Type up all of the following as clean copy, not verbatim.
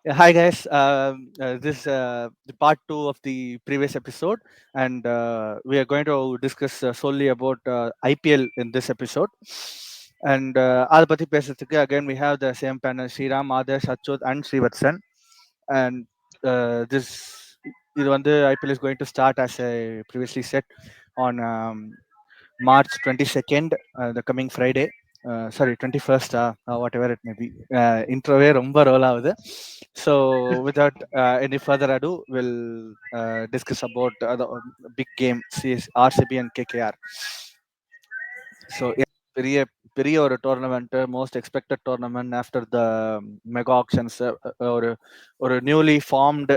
Hi guys, this is the part two of the previous episode, and we are going to discuss solely about IPL in this episode. And அதை பத்தி பேசுறதுக்கு again we have the same panel Sriram, Adarsh, Achut and Srivatsan. And this இது வந்து IPL is going to start as I previously said on March 22nd, the coming Friday. Sorry, 21st, whatever it may be. Intro ரொம்ப roll ஆகுது. So, without any further ado, we'll discuss about the big game, RCB and KKR. So, yeah, பெரிய பெரிய ஒரு tournament, most expected tournament after the mega auctions. ஒரு ஒரு newly formed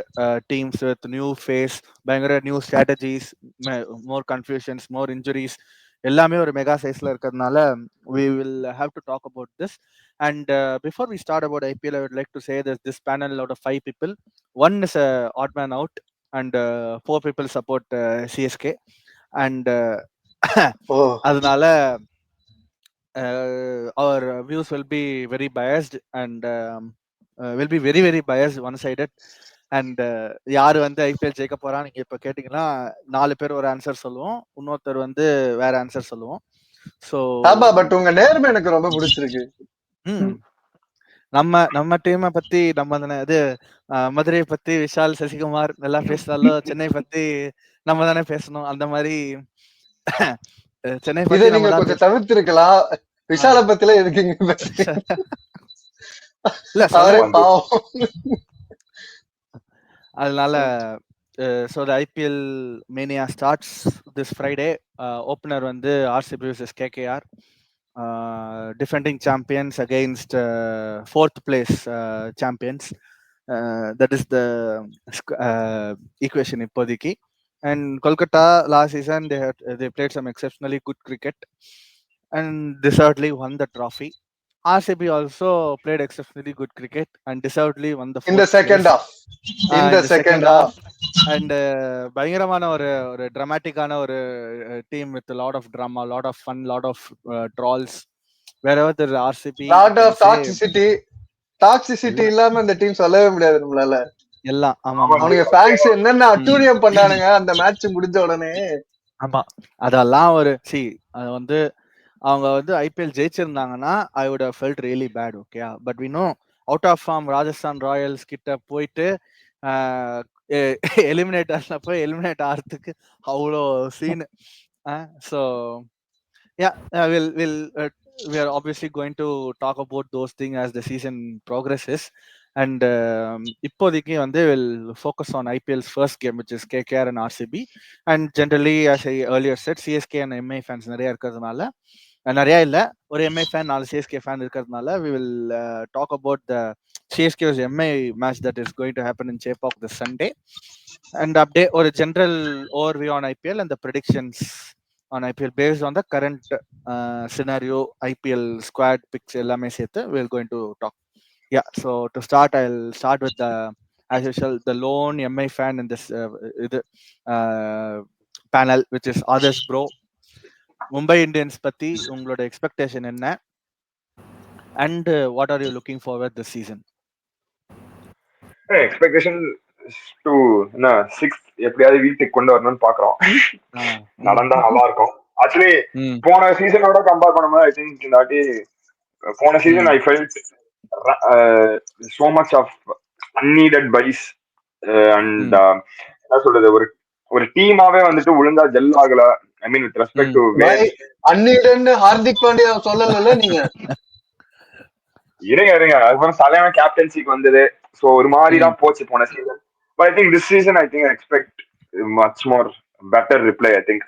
teams with new face, பயங்கர new strategies, more confusions, more injuries, எல்லாமே ஒரு mega சைஸ்ல இருக்கிறதுனால we will have to talk about this. And before we start about IPL, I would like to say that this panel out of 5 people, one is a odd man out, and 4 people support CSK. And ஓ அதனால our views will be very biased, and will be very very biased, one sided. And யாரு வந்து IPL ஜெயிக்க போறா நீங்க இப்ப கேட்டீங்கன்னா 4 பேர் ஒரு ஆன்சர் சொல்லுவோம், இன்னொருத்தர் வந்து வேற ஆன்சர் சொல்லுவோம். ஸோ ஆமா, பட் உங்க நேர்மை எனக்கு ரொம்ப பிடிச்சிருக்கு. நம்ம டீமை பத்தி நம்ம தானே இது, மதுரையை பத்தி விஷால் சசிகுமார் எல்லாம் பேசினாலும் சென்னை பத்தி நம்ம தானே பேசணும். அந்த மாதிரி சென்னை இதை பத்தி நம்ம நீங்க தான் கொஞ்சம் தவிர்த்திருக்கலாம். விஷால பத்தில எதுக்கு இங்க பேசுறீங்க? இல்ல அவரே சொல்ல பாவம். அதனால so the IPL mania starts this Friday. Opener வந்து RCB vs KKR, defending champions against fourth place champions. That is the equation இப்போதைக்கு. And Kolkata last season they played some exceptionally good cricket and deservedly won the trophy. RCB also played exceptionally good cricket and deservedly won the In the fourth second place. half. In In the the second second half. half. And பயங்கரமான ஒரு dramatic-ஆன ஒரு team with a lot of drama, lot of fun, lot of trolls. Wherever there is RCB, you Lot can of say toxicity இல்லாம இந்த team சொல்லவே முடியாது நம்மளால. எல்லாம். ஆமா ஆமா ஆமா அவனுங்க ஃபேன்ஸ் என்னென்ன அட்டூழியம் பண்ணானுங்க அந்த மேட்ச் முடிஞ்ச உடனே. ஆமா, அதெல்லாம் ஒரு அது வந்து அவங்க வந்து ஐபிஎல் ஜெயிச்சிருந்தாங்கன்னா I would have felt really bad. Okay, but we know out of form Rajasthan Royals கிட்ட போயிட்டு எலிமினேட்டர்ஸ்ல போய் எலிமினேட் ஆகிறதுக்கு அவ்வளோ scene. So yeah, we are obviously going to talk about those things as the season progresses. And இப்போதைக்கு வந்து we'll focus on IPL's first game, which is KKR and RCB. And generally, as I earlier said, CSK and MI fans நிறைய இருக்கிறதுனால, நிறைய இல்ல, ஒரு MI fan 4 CSK fan இருக்கிறதுனால we will talk about the CSK vs MI match that is going to happen in Chepauk this Sunday, and update or a general overview on IPL and the predictions on IPL based on the current scenario, IPL squad picks எல்லாமே சேர்த்து we're going to talk. Yeah, so to start, I'll start with the, as usual, the lone MI fan in this panel, which is Others Bro. Mumbai Indians பத்தி உங்களோட expectation என்ன, and what are you looking forward this season? Expectation to என்ன 6 எப்படியாவது வீட்டுக்கு கொண்டு வரணும்னு பாக்குறோம். நடந்தா நல்லா இருக்கும். ஆக்சுவலி போன சீசனோட கம்பேர் பண்ணும்போது ஐ திங்க் இந்த வாட்டி போன season I felt so much of unneeded buys and என்ன சொல்றது, ஒரு டீமாவே வந்துட்டு ஒழுங்கா ஜெல் ஆகல. I mean with respect to அன்னீடன்னு ஹார்திக் பாண்டியா சொல்லல நீங்க. இருங்க அதுக்கப்புறம் சரியான கேப்டன்சிக்கு வந்தது. ஸோ ஒரு மாதிரி தான் போச்சு போன season. But I think this season I think expect much more better reply. I think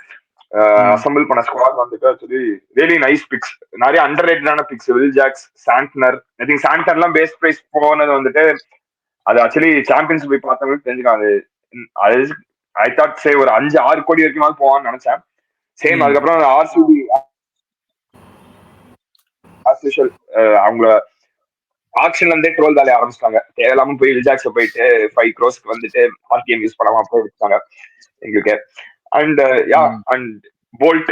assemble பண்ண ஸ்குவாட் வந்துட்டு ஆக்சுவலி ரியலி நைஸ் பிக்ஸ், நிறைய அண்டர் ரேட்டடான picks. Will Jacks, Santner. I think சாண்ட்னர்லாம் பேஸ் பிரைஸ் போனது வந்துட்டு அது ஆக்சுவலி சாம்பியன்ஸ் போய் பார்த்தவங்களுக்கு தெரிஞ்சுக்காது. அது ஐ தாட் சே ஒரு 5-6 கோடி வரைக்கும் போவான்னு நினைச்சேன். சேம் அதுக்கப்புறம் ஆர்சிபி அவங்கள ஆக்ஷன்ல இருந்தே ட்ரோல் வேலைய ஆரம்பிச்சிட்டாங்க. தேவையில்லாம போய் வில்ஜாக்ஸ போயிட்டு 5 crores வந்துட்டு ஆர்டிஎம் யூஸ் பண்ணாம போய் விட்டாங்க எங்களுக்கு. அண்ட் யா அண்ட் போல்ட்,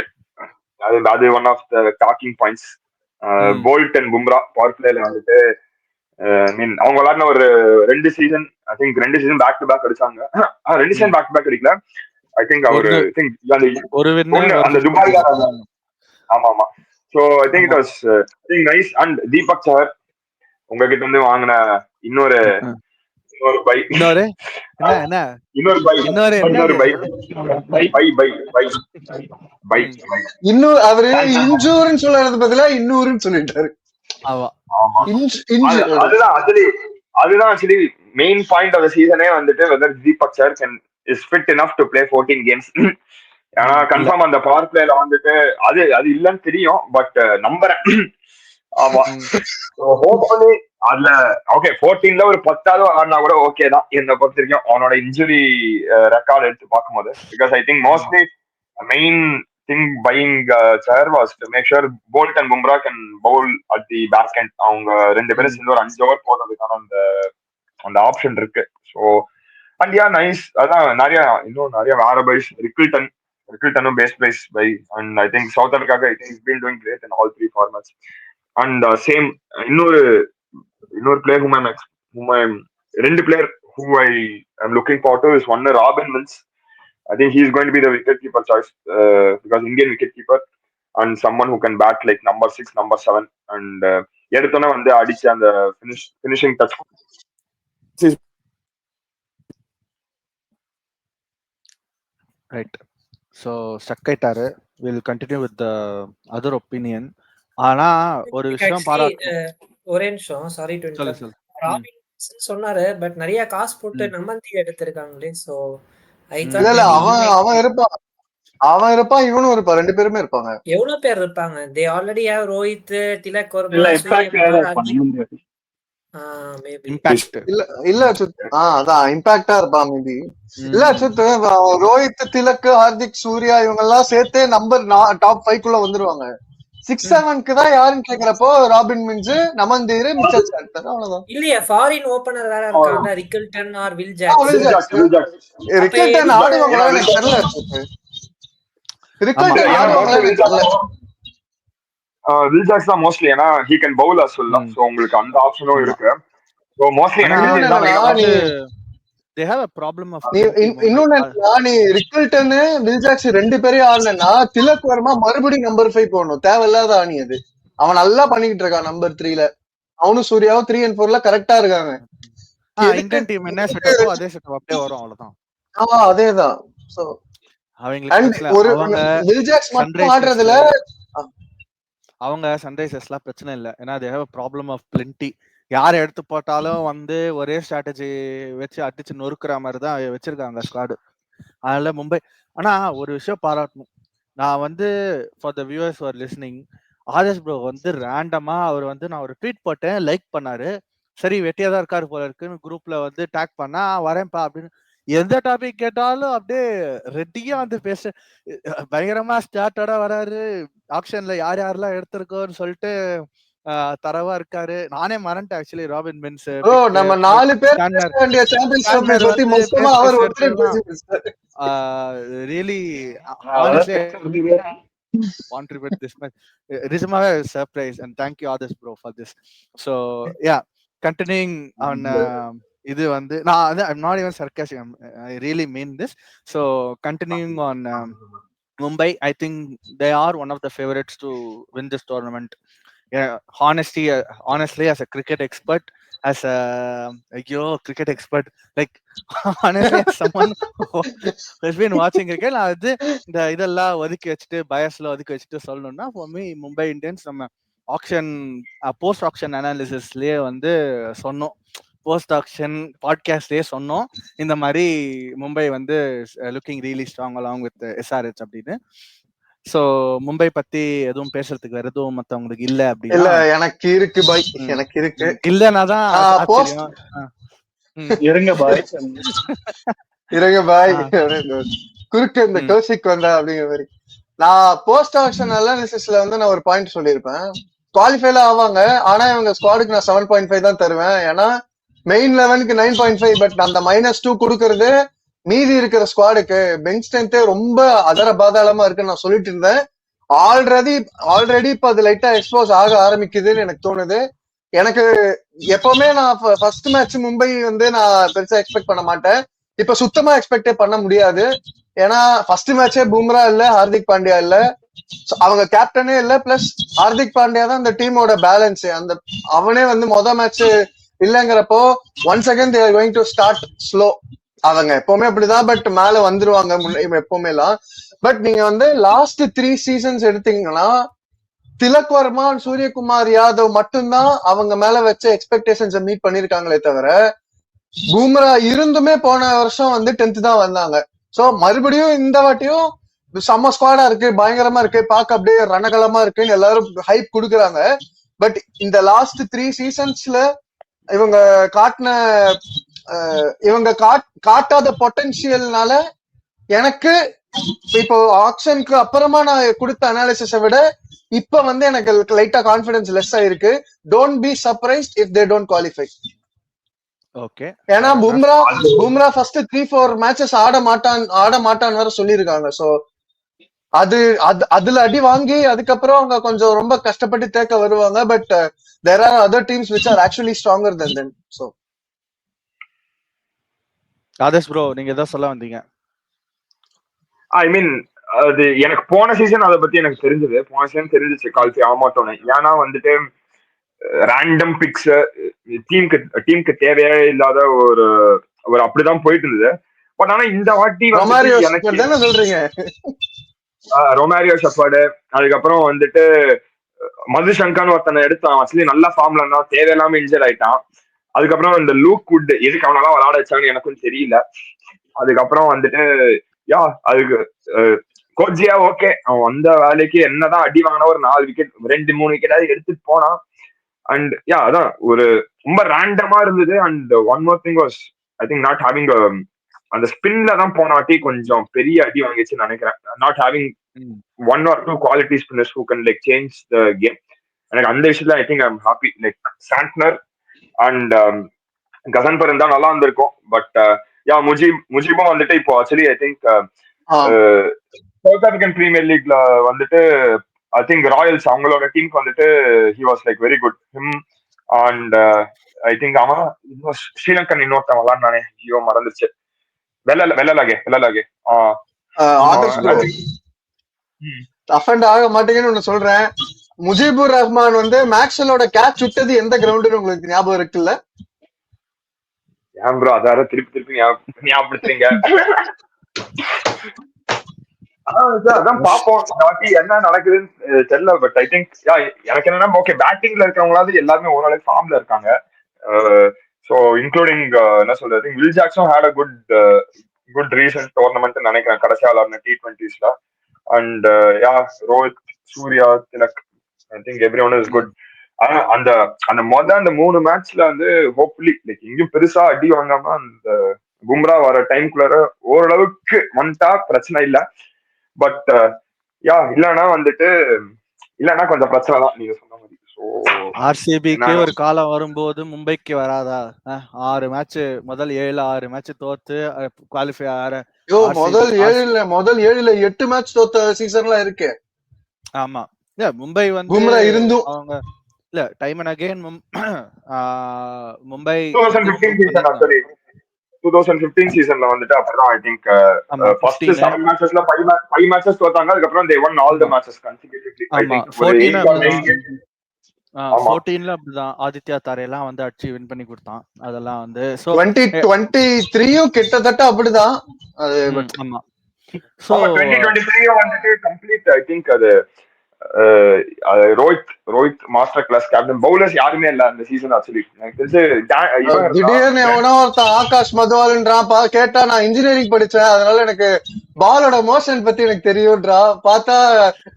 அது one of the talking points. Bolt and Bumrah power பிளேல வந்துட்டு மீன் அவங்க விளையாடின ஒரு 2 season I think 2 season back to back அடிச்சாங்க. 2 சீசன் பேக் டு பேக் அடிக்கல. ஐ திங்க் அவரு அந்த துபாய் ஆமா ஆமா. So I think it was nice. And Deepak sir உங்ககிட்ட இருந்து வாங்கின இன்னொரு பை இன்னும் அவரு இன்ஜூர்னு சொல்றது பதிலா இன்னொருன்னு சொல்லிட்டாரு. அதுதான் actually main point of the சீசனே வந்துட்டு whether Deepak sir can is fit enough to play 14 games. ஏன்னா கன்ஃபார்ம் அந்த பவர் பிளேல வந்துட்டு அது இல்லன்னு தெரியும், பட் நம்புறேன். ஆமா, ஹோப்ஃபுல்லி அதுல ஓகே 14ல ஒரு 10வது ஆடினா கூட ஓகே தான் என்னை பொறுத்த வரைக்கும், அவனோட இன்ஜுரி ரெக்கார்ட் எடுத்து பார்க்கும்போது. Because I think mostly main thing buying Chahar was to make sure Bolt and Bumrah can bowl at the back end. அவங்க ரெண்டு பேரும் சேர்ந்து ஒரு 5 ஓவர் போடுறதுக்கான அந்த ஆப்ஷன் இருக்கு. So and yeah nice. அதான் இன்னும் நிறைய வேற பைஸ். ரிக்கில்டனும் base price buy. And I think South ஆப்பிரிக்காக I think been doing great in all 3 formats. And same இன்னொரு பிளேயர் ரெண்டு player who I am looking forward to is one Robin Mills. I think he's going to be the wicketkeeper choice because Indian wicketkeeper and someone who can bat like number 6, number 7 and எடுத்தோன்னே வந்து அடிச்சு அந்த finishing touch. Right. So stuck ஆயிட்டாரு. We'll continue with the other opinion. ஆனா ஒரு விஷயம் ஒரே நிமிஷம், சாரி டு இன்டரப்ட். ராபின் சொன்னாரு, பட் நிறைய காசு போட்டு நம்மந்தி எடுத்திருக்காங்களே. சோ இல்ல அவன் இருப்பான் இவனும் இருப்பான், ரெண்டு பேருமே இருப்பாங்க. எவ்வளவு பேர் இருப்பாங்க? They already have Rohit, Tilak Varma, அதான் இம்பாக்டா இருப்பான் மேபி. இல்ல சுத்து ரோஹித், திலக், ஹார்திக், சூர்யா இவங்க எல்லாம் சேர்த்தே நம்பர் டாப் 5 குள்ள வந்துருவாங்க. 6-7க்கு தான் யாருன்னு கேக்குறப்போ ராபின் மின்ஸ், நமந்தீர், மிச்சல் சாண்டர், அவ்வளவுதான். இல்லையா ஃபாரின் ஓபனர் வேற இருக்காங்க, Rickelton or Will Jacks. Rickelton ஆடுவாங்களா எனக்கு தெரியல. ரிக்கில்டன் ஆடுவாங்களா எனக்கு தெரியல. வில் ஜாக்ஸ் தான் மோஸ்ட்லி, ஏன்னா he can bowl as well. So உங்களுக்கு அந்த ஆப்ஷனும் இருக்கு. So mostly they have a problem of இன்னொன்னு நீ ரிக்கில்டன், வில் ஜாக்ஸ் ரெண்டு பேரையும் ஆடுனா திலக் வர்மா மறுபடியும் நம்பர் 5 போடணும். தேவையில்லாத ஆணி அது. அவன் நல்லா பண்ணிக்கிட்டு இருக்கான் நம்பர் 3ல. அவனும் சூர்யாவும் 3 and 4ல கரெக்டா இருக்காங்க. இந்தியன் டீம் என்ன செட்டப்போ அதே செட்டப் அப்படியே வரும், அவ்வளவுதான். அதேதான். சோ வில் ஜாக்ஸ் மட்டும் ஆடுறதுல அவங்க சன்ரைசர்ஸ்லாம் பிரச்சனை இல்லை, ஏன்னா they have a problem of plenty. யாரை எடுத்து போட்டாலும் வந்து ஒரே ஸ்ட்ராட்டஜி வச்சு அடிச்சு நொறுக்குற மாதிரி தான் வச்சிருக்காங்க ஸ்குவாடு. அதனால மும்பை. ஆனா ஒரு விஷயம் பாராட்டணும், நான் வந்து for the viewers for listening, Adarsh bro வந்து ரேண்டமா அவர் வந்து நான் ஒரு ட்வீட் போட்டேன், லைக் பண்ணாரு. சரி வெட்டியா தான் இருக்காரு போல இருக்குன்னு குரூப்ல வந்து டேக் பண்ணா வரேன்ப்பா அப்படின்னு. எந்த டாபிக் கேட்டாலும் அப்படியே ரெட்டியா வந்து பேச பயங்கரமா ஸ்டார்டடா வராரு. ஆக்ஷன்ல யாரெல்லாம் எடுத்திருக்கோன்னு சொல்லிட்டு தரவா இருக்காரு. நானே மறந்துட்டேன் ஆக்சுவலி ராபின் மின்ஸ். நம்ம 4 பேர் பேச வேண்டிய சாம்பியன்ஸ் ட்ரோபி பத்தி மொத்தமா அவர் ஒருத்தரே பேசிட்டாரு. Really honestly want to bet this much. It is my surprise and thank you Adarsh bro for this. So yeah, continuing on இது வந்து I'm not even sarcastic, I really mean this. So continuing on Mumbai, I think they are one of the favorites to win this tournament. Yeah, honestly as a cricket expert, as a cricket expert, like honestly as someone who has been watching cricket, அது இந்த இதெல்லாம் ஒதுக்கி வச்சுட்டு பயஸ்ல ஒதுக்கி வச்சுட்டு சொல்லணும்னா for me Mumbai Indians நம்ம action post action அனாலிசிஸ்லயே வந்து சொன்னோம், போஸ்ட் ஆக்ஷன் பாட்காஸ்ட்லயே சொன்னோம் இந்த மாதிரி மும்பை வந்து looking really strong along with SRH அப்படின்னு. சோ மும்பை பத்தி எதுவும் பேசுறதுக்கு வேற எதுவும் மத்தவங்களுக்கு இல்ல அப்படின்னா? இல்ல எனக்கு இருக்கு பாய், எனக்கு இருக்கு. இல்லனாதான் இருங்க பாய் குறுக்க இந்த கௌசிக் வந்தா அப்படிங்கிற மாதிரி. நான் போஸ்ட் ஆக்ஷன் அனாலிசிஸ்ல வந்து நான் ஒரு பாயிண்ட் சொல்லியிருப்பேன். குவாலிஃபைல ஆவாங்க, ஆனா இவங்க ஸ்குவாடுக்கு நான் 7.5 தான் தருவேன். ஏன்னா மெயின் 11க்கு 9.5, பட் அந்த -2 கொடுக்கறது மீதி இருக்கிற ஸ்குவாடுக்கு பெஞ்ச் ஸ்ட்ரென்த்தே ரொம்ப அதர பாதாளமா இருக்குன்னு நான் சொல்லிட்டு இருந்தேன். ஆல்ரெடி இப்ப அது லைட்டா எக்ஸ்போஸ் ஆக ஆரம்பிக்குதுன்னு எனக்கு தோணுது. எனக்கு எப்பவுமே நான் ஃபர்ஸ்ட் மேட்ச் மும்பை வந்து நான் பெருசா எக்ஸ்பெக்ட் பண்ண மாட்டேன். இப்ப சுத்தமா எக்ஸ்பெக்டே பண்ண முடியாது. ஏன்னா ஃபர்ஸ்ட் மேட்சே பும்ரா இல்ல, ஹார்திக் பாண்டியா இல்ல, அவங்க கேப்டனே இல்ல, பிளஸ் ஹார்திக் பாண்டியா தான் அந்த டீமோட பேலன்ஸ். அந்த அவனே வந்து மேட்ச் இல்லங்கிறப்போ once again they are going to start slow. அவங்க எப்பவுமே அப்படிதான், பட் மேல வந்துருவாங்க எப்பவுமே எல்லாம். பட் நீங்க வந்து லாஸ்ட் 3 சீசன்ஸ் எடுத்தீங்கன்னா திலக் வர்மா, சூரியகுமார் யாதவ் மட்டும்தான் அவங்க மேல வச்ச எக்ஸ்பெக்டேஷன்ஸை மீட் பண்ணிருக்காங்களே தவிர, பும்ரா இருந்துமே போன வருஷம் வந்து 10th தான் வந்தாங்க. சோ மறுபடியும் இந்த வாட்டியும் செம்ம ஸ்குவாடா இருக்கு, பயங்கரமா இருக்கு, பார்க்க அப்படியே ரணகலமா இருக்குன்னு எல்லாரும் ஹைப் கொடுக்குறாங்க. பட் இந்த லாஸ்ட் 3 சீசன்ஸ்ல இவங்க காட்டாத பொட்டன்சியல்னால எனக்கு இப்போ ஆக்ஷனுக்கு அப்புறமா நான் கொடுத்த அனாலிசிஸை விட இப்ப வந்து எனக்கு லைட்டா கான்பிடன்ஸ் லெஸ் ஆயிருக்கு. Don't be surprised if they don't qualify. Okay, ஏன்னா பும்ரா ஃபர்ஸ்ட் 3-4 மேட்சஸ் ஆட மாட்டான்னு வேற சொல்லியிருக்காங்க. சோ அதுல அடி வாங்கி அதுக்கப்புறம் அவங்க கொஞ்சம் ரொம்ப கஷ்டப்பட்டு தேக்க வருவாங்க. But there are other teams which are actually stronger than them. So Adarsh bro, நீங்க ஏதாவது சொல்ல வந்தீங்க? ஐ மீன் அது எனக்கு போன சீசன் அதை பத்தி எனக்கு தெரிஞ்சது. போன சீசன் தெரிஞ்சிச்சு கால்ஃபி ஆமாட்டோன்னு. ஏன்னா வந்துட்டு ரேண்டம் பிக்ஸ் டீமுக்கு தேவையே இல்லாத ஒரு அப்படிதான் போயிட்டு இருந்தது. பட் ஆனா இந்த வாட்டி எனக்கு சொல்றீங்க ரொமாரியோ ஷெப்பர்டு, அதுக்கப்புறம் வந்துட்டு மதுசங்கர்னு ஒருத்தனை எடுத்தான். ஆக்சுவலி நல்ல ஃபார்ம்ல இருந்தான், தேவையில்லாம இன்ஜர் ஆயிட்டான். அதுக்கப்புறம் இந்த லூக் வுட் எதுக்கு அவனெல்லாம் விளையாட வச்சாங்கன்னு எனக்கும் தெரியல. அதுக்கப்புறம் வந்துட்டு அதுக்கு கோஜியா ஓகே, அவன் வந்த வேலைக்கு என்னதான் அடி வாங்கினா ஒரு 4 விக்கெட் 2-3 விக்கெட்டாவது எடுத்துட்டு போனான். அண்ட் அதான் ஒரு ரொம்ப ரேண்டமா இருந்தது. And one more thing was I think not having அந்த ஸ்பின்ல தான் போன வாட்டி கொஞ்சம் பெரிய அடி வாங்கிச்சுன்னு நினைக்கிறேன். Not having 1 or 2 quality spinners who can like change the game. எனக்கு அந்த விஷயத்துல I think I am happy. Like Santner and Ghazanfar இருந்தா நல்லா இருந்திருக்கும். பட் முஜிபும் வந்துட்டு இப்போ actually I think South African Premier லீக்ல வந்துட்டு ஐ திங்க் ராயல்ஸ் அவங்களோட டீமுக்கு வந்துட்டு he was like very good him. And I think அவன் ஸ்ரீலங்கன் இன்னொருத்தன் விளாண்டானே, ஐயோ மறந்துச்சு, வெள்ளலாகே அஃபெண்ட் ஆக மாட்டேங்கன்னு ஒண்ணு சொல்றேன். முஜிபுர் ரஹ்மான் வந்து மேக்ஸ்வெலோட கேட்ச் விட்டது எந்த கிரவுண்டுன்னு உங்களுக்கு ஞாபகம் இருக்குல்ல? ஏன் ப்ரோ அதார திருப்பி ஞாபகப்படுத்துறீங்க? அதான் பாப்போம் என்ன நடக்குதுன்னு தெரியல. பட் ஐ திங்க் எனக்கு என்னன்னா ஓகே, பேட்டிங்ல இருக்கவங்களாவது எல்லாருமே ஓரளவுக்கு ஃபார்ம்ல இருக்காங்க. ஸோ இன்க்ளூடிங் என்ன சொல்றது, Will Jackson had a good recent tournament நினைக்கிறேன், கடைசியா விளாடுன T20s. And Rohit, Surya, Tilak, I think everyone is good. ஆனா அந்த 3 மேட்ச்ல வந்து ஹோப்ஃபுல்லி லைக் எங்கேயும் பெருசா அடி வாங்காம அந்த பும்ரா வர டைம்குள்ளார ஓரளவுக்கு வந்துட்டா பிரச்சனை இல்ல. பட் இல்லன்னா கொஞ்சம் பிரச்சனை தான் நீங்க சொன்ன மாதிரி. ஆர்சிபிக்கு ஒரு காலம் வரும்போது மும்பைக்கு வராதா? 6 மேட்ச் முதல் 6 மேட்ச் தோத்து குவாலிஃபை ஆற முதல் 8 மேட்ச் தோத்த சீசன்லாம் இருக்கு. ஆமா, மும்பை வந்து இருந்தும் அவங்க இல்ல டைம் அண்ட் அகைன் மும்பை 2015 சீசன்ல வந்துட்டு அப்படிதான் ஐ திங்க் ஃபர்ஸ்ட் 7 மேட்சஸ்ல 5 மேட்சஸ் தோத்தாங்க. அதுக்கப்புறம் they won all the matches consecutively. I think 14ல அப்படிதான் ஆதித்யா தாரே எல்லாம் வந்து அடிச்சு வின் பண்ணி கொடுத்தான். அதெல்லாம் வந்து 2023 கிட்டத்தட்ட அப்படிதான். அது ஆமா, சோ 2023 வந்துட்டு கம்ப்ளீட் ஐ திங்க் அது Rohit master class captain. Bowlers யாருமே இல்ல அந்த சீசன். ஆக்சுவலி எனக்கு தெரிஞ்சு திடீர்னு எவனோ ஒருத்தன் ஆகாஷ் மதுவால்ன்றான், கேட்டா நான் இன்ஜினியரிங் படிச்சேன் அதனால எனக்கு பாலோட மோஷன் பத்தி எனக்கு தெரியும்ன்றா, பார்த்தா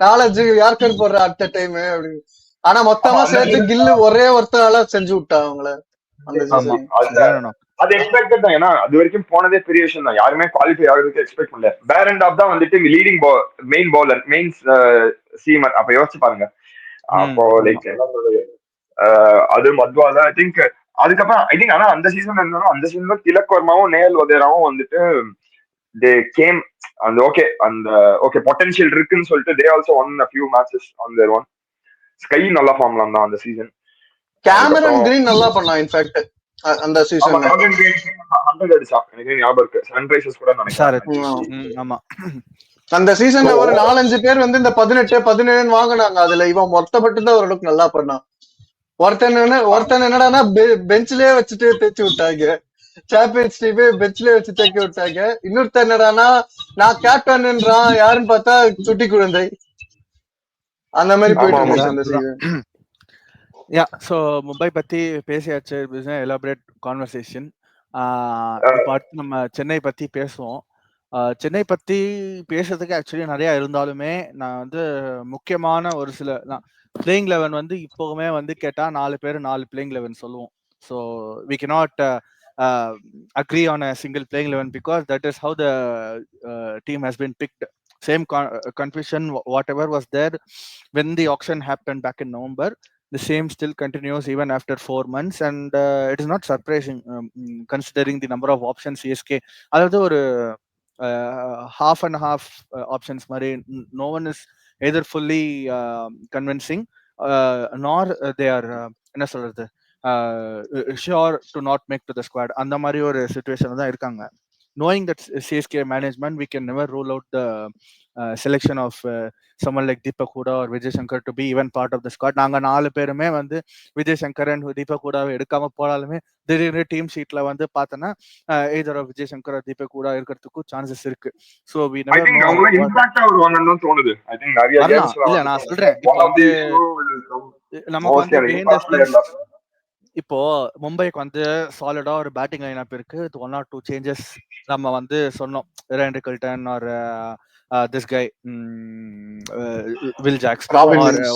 நாலேஜ் யாருக்குன்னு போடுற அட் டைம் அப்படின்னு. ஆனா மொத்தமா சேர்த்து கில்லு ஒரே ஒருத்தரால செஞ்சு விட்டா அவங்கள. அது எக்ஸ்பெக்டட் தான், ஏன்னா அது வரைக்கும் போனதே பெரிய விஷயம் தான். யாருமே குவாலிஃபை ஆகிறதுக்கு எக்ஸ்பெக்ட் பண்ணல. பேரண்ட் ஆஃப் தான் வந்துட்டு leading main bowler, main seamer. அப்ப யோசிச்சு பாருங்க. அப்போ லைக் என்ன சொல்றது, அது மத்வால ஐ திங்க். அதுக்கப்புறம் ஐ திங்க் ஆனா அந்த சீசன் இருந்தாலும் அந்த சீசன்ல திலக் வர்மாவும் நேயல் வதேராவும் வந்துட்டு தே கேம் அந்த ஓகே பொட்டன்ஷியல் இருக்குன்னு சொல்லிட்டு they also one a few matches on their own. Sky நல்ல ஃபார்ம்ல இருந்தான் அந்த சீசன். கேமரன் கிரீன் நல்லா பண்ணான் இன்ஃபேக்ட் அந்த சீசன் 100 அடிச்சான் எனக்கு ஞாபகம் இருக்கு. சன்ரைசர்ஸ் கூட நினைக்கிறேன். ஆமா அந்த சீசன்ல ஒரு 4-5 பேர் வந்து இந்த 18-17 வாங்கினாங்க. அதுல இவன் மொத்தப்பட்டு தான் ஓரளவுக்கு நல்லா பண்ணான். ஒருத்தன் என்னடானா பெஞ்ச்லயே வச்சுட்டு தேய்ச்சி விட்டாங்க, சாம்பியன்ஸ் டீமே பெஞ்ச்லயே வச்சு தேக்கி விட்டாங்க. இன்னொருத்தன் என்னடானா நான் கேப்டன்ன்றான், யாருன்னு பார்த்தா சுட்டி குழந்தை. அந்த மாதிரி போயிட்டு இருந்துச்சு அந்த சீசன். யா சோ மும்பை பத்தி பேசியாச்சு, எலாபரேட் கான்வர்சேஷன். இப்போ அடுத்து நம்ம சென்னை பத்தி பேசுவோம். சென்னை பத்தி பேசுறதுக்கு ஆக்சுவலி நிறைய இருந்தாலுமே நான் வந்து முக்கியமான ஒரு சில பிளேயிங் 11 வந்து இப்போவுமே வந்து கேட்டா 4 பேர் 4 பிளேயிங் 11 சொல்லுவோம். So we cannot agree on a single playing 11 because that is how the team has been picked. Same confusion whatever was there when the auction happened back in November, the same still continues even after 4 months, and it is not surprising considering the number of options CSK. அதாவது ஒரு half and half options மாதிரி. No one is either fully convincing nor they are என்ன சொல்றது sure to not make to the squad. அந்த மாதிரி ஒரு situation தான் இருக்காங்க. Knowing that CSK management, we can never rule out the selection of someone like Deepak Hooda or Vijay Shankar to be even part of the squad. நாங்க 4 பேருமே வந்து Vijay Shankar and Deepak ஹூடாவை எடுக்காம போனாலுமே திடீர்னு டீம் ஷீட்ல வந்து பார்த்தோன்னா either of Vijay Shankar or Deepak Hooda இருக்கிறதுக்கும் chances இருக்கு. So we never know. இல்ல நான் சொல்றேன் இப்போ வந்து நமக்கு வந்து இப்போ மும்பைக்கு வந்து சாலிடா ஒரு பேட்டிங் லைனப் இருக்கு. 1 or 2 சேஞ்சஸ் நம்ம வந்து சொன்னோம். ரேண்டி கில்டன் or this guy Will Jacks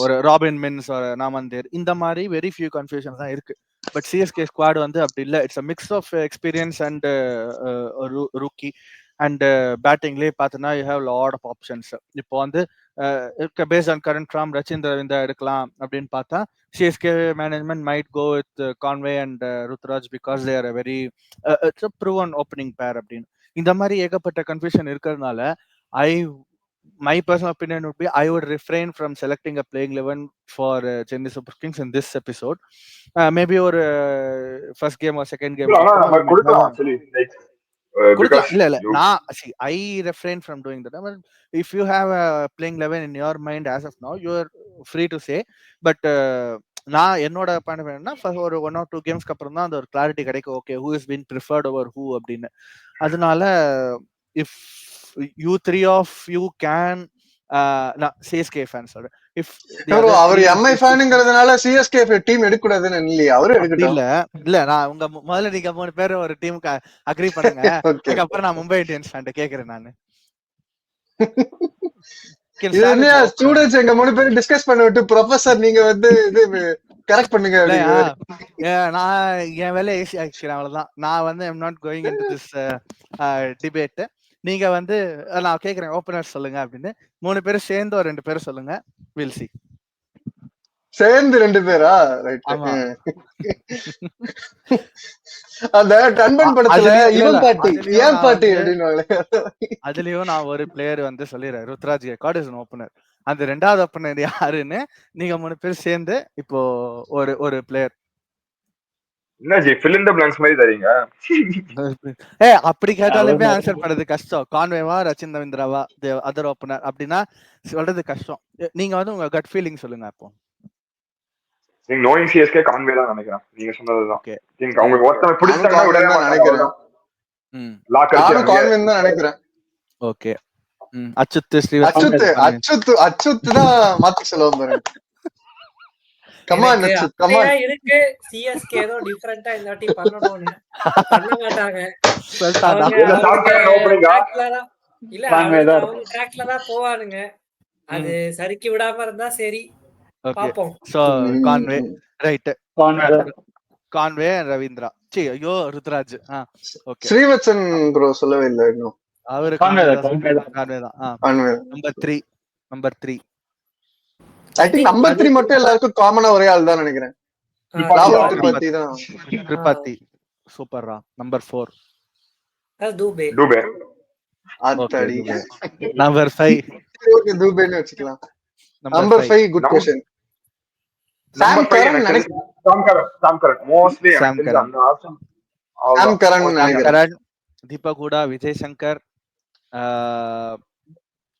ஒரு ராபின் மின்ஸ் ஒரு நாமந்தேர், இந்த மாதிரி வெரி ஃபியூ கன்ஃபியூஷன் தான் இருக்கு. பட் சிஎஸ்கே ஸ்குவாட் வந்து அப்படி இல்லை. It's a mix of experience and rookie and பேட்டிங்லேயே பார்த்தோன்னா you have lot of options. இப்போ வந்து based on current form Rachin Ravindra எடுக்கலாம் அப்படின்னு பார்த்தா CSK management might go with Conway and Ruturaj because they are a very it's a proven opening pair அப்படின்னு. இந்த மாதிரி ஏகப்பட்ட கன்ஃபியூஷன் இருக்கிறதுனால my personal opinion would be I would refrain from selecting a playing 11 for Chennai Super Kings in this episode. Maybe or first game or second game. I refrain from doing that. I mean, if you have a playing 11 in your mind as of now, you are free to say. But நான் என்னோட point வேணும்னா ஒரு 1 or 2 கேம்ஸ்க்கு அப்புறம் தான் அந்த ஒரு clarity கிடைக்கும். Okay, who is been preferred over who அப்படின்னு. அதனால if you 3 of you can CSK fans or if அவர் MI ஃபேன்ங்கிறதுனால CSK டீம் எடுக்க கூடாதுன்னு இல்லையா? அவரு எடுக்கட்டும். இல்ல நான் உங்க முதல்ல நீங்க 3 பேர் ஒரு டீமுக்கு அக்ரி பண்ணுங்க. அதுக்கு அப்புறம் நான் மும்பை இந்தியன்ஸ் ஃபேன் கேக்குறேன். நானு ஸ்டூடண்ட்ஸ் எங்க 3 பேர் டிஸ்கஸ் பண்ண விட்டு ப்ரொஃபசர் நீங்க வந்து இது கரெக்ட் பண்ணுங்க. நான் என் வேலை ஈஸி ஆக்சுவலி அவ்வளவுதான். நான் வந்து I'm not going into this debate. நீங்க வந்து நான் கேக்குறேன் ஓபனர் சொல்லுங்க அப்படின்னு. 3 பேரும் சேர்ந்து ஒரு 2 பேரும் சொல்லுங்க. Will see. சேர்ந்து 2 பேரா? ரைட். அந்த டன்பன் படத்துல இவன் பாட்டி ஏன் பாட்டி அப்படின்னுவாங்களே, அதுலயும் நான் ஒரு பிளேயர் வந்து சொல்லிடுறேன். Ruturaj Gaikwad is an opener. அந்த 2வது ஓபனர் யாருன்னு நீங்க 3 பேர் சேர்ந்து இப்போ ஒரு player என்னஜி fill in the blanks மாதிரி தரீங்க. அப்படி கேட்டாலுமே ஆன்சர் பண்றது கஷ்டம். கான்வேவா ரச்சின் ரவீந்திராவா அதர் ஓபனர் அப்படின்னா சொல்றது கஷ்டம். நீங்க வந்து உங்க கட் ஃபீலிங் சொல்லுங்க. அப்போ நீங்க நோயிங் சிஎஸ்கே கான்வே தான் நினைக்கிறேன். நீங்க சொன்னதுதான். நீங்க அவங்க ஒருத்தனை பிடிச்சாங்கன்னா விட நினைக்கிறேன். நானும் கான்வே தான் நினைக்கிறேன். ஓகே. அச்சுத் தான் மாத்தி சொல்லுவோம் பாருங்க. இருக்கு சிஎஸ்கே ஏதோ டிஃபரண்டா இந்த வாட்டி பண்ணணும்னு பண்ண மாட்டாங்க. இல்ல அவங்க ட்ராக்ல தான் போவானுங்க. அது சறுக்கி விடாம இருந்தா சரி, பாப்போம். So Conway right. Conway Ravindra ஐயோ ருத்ராஜ். ஓகே. ஸ்ரீவத்சன் ப்ரோ சொல்லவே இல்ல இன்னும். அவரு கான்வே தான். நம்பர் 3 ஐ திங்க் நம்பர் 3 மட்டும் எல்லாருக்கும் காமனா ஒரே ஆள் தான் நினைக்கிறேன். திரிபாதி சூப்பர்ரா. நம்பர் 4 தூபே. அத்தடி. நம்பர் 5 ஓகே தூபேன்னு வெச்சுக்கலாம். Number 5 good question. Sam Curran நினைக்கிறேன். சாம் கரன் மோஸ்ட்லி சாம் எனக்கு தெரிஞ்ச கரன். அந்த ஆப்ஷன் அவ்வளவுதான். சாம் கரன் Mostly நினைக்கிறேன். கரண், தீபக் ஹூடா, விஜய் சங்கர்,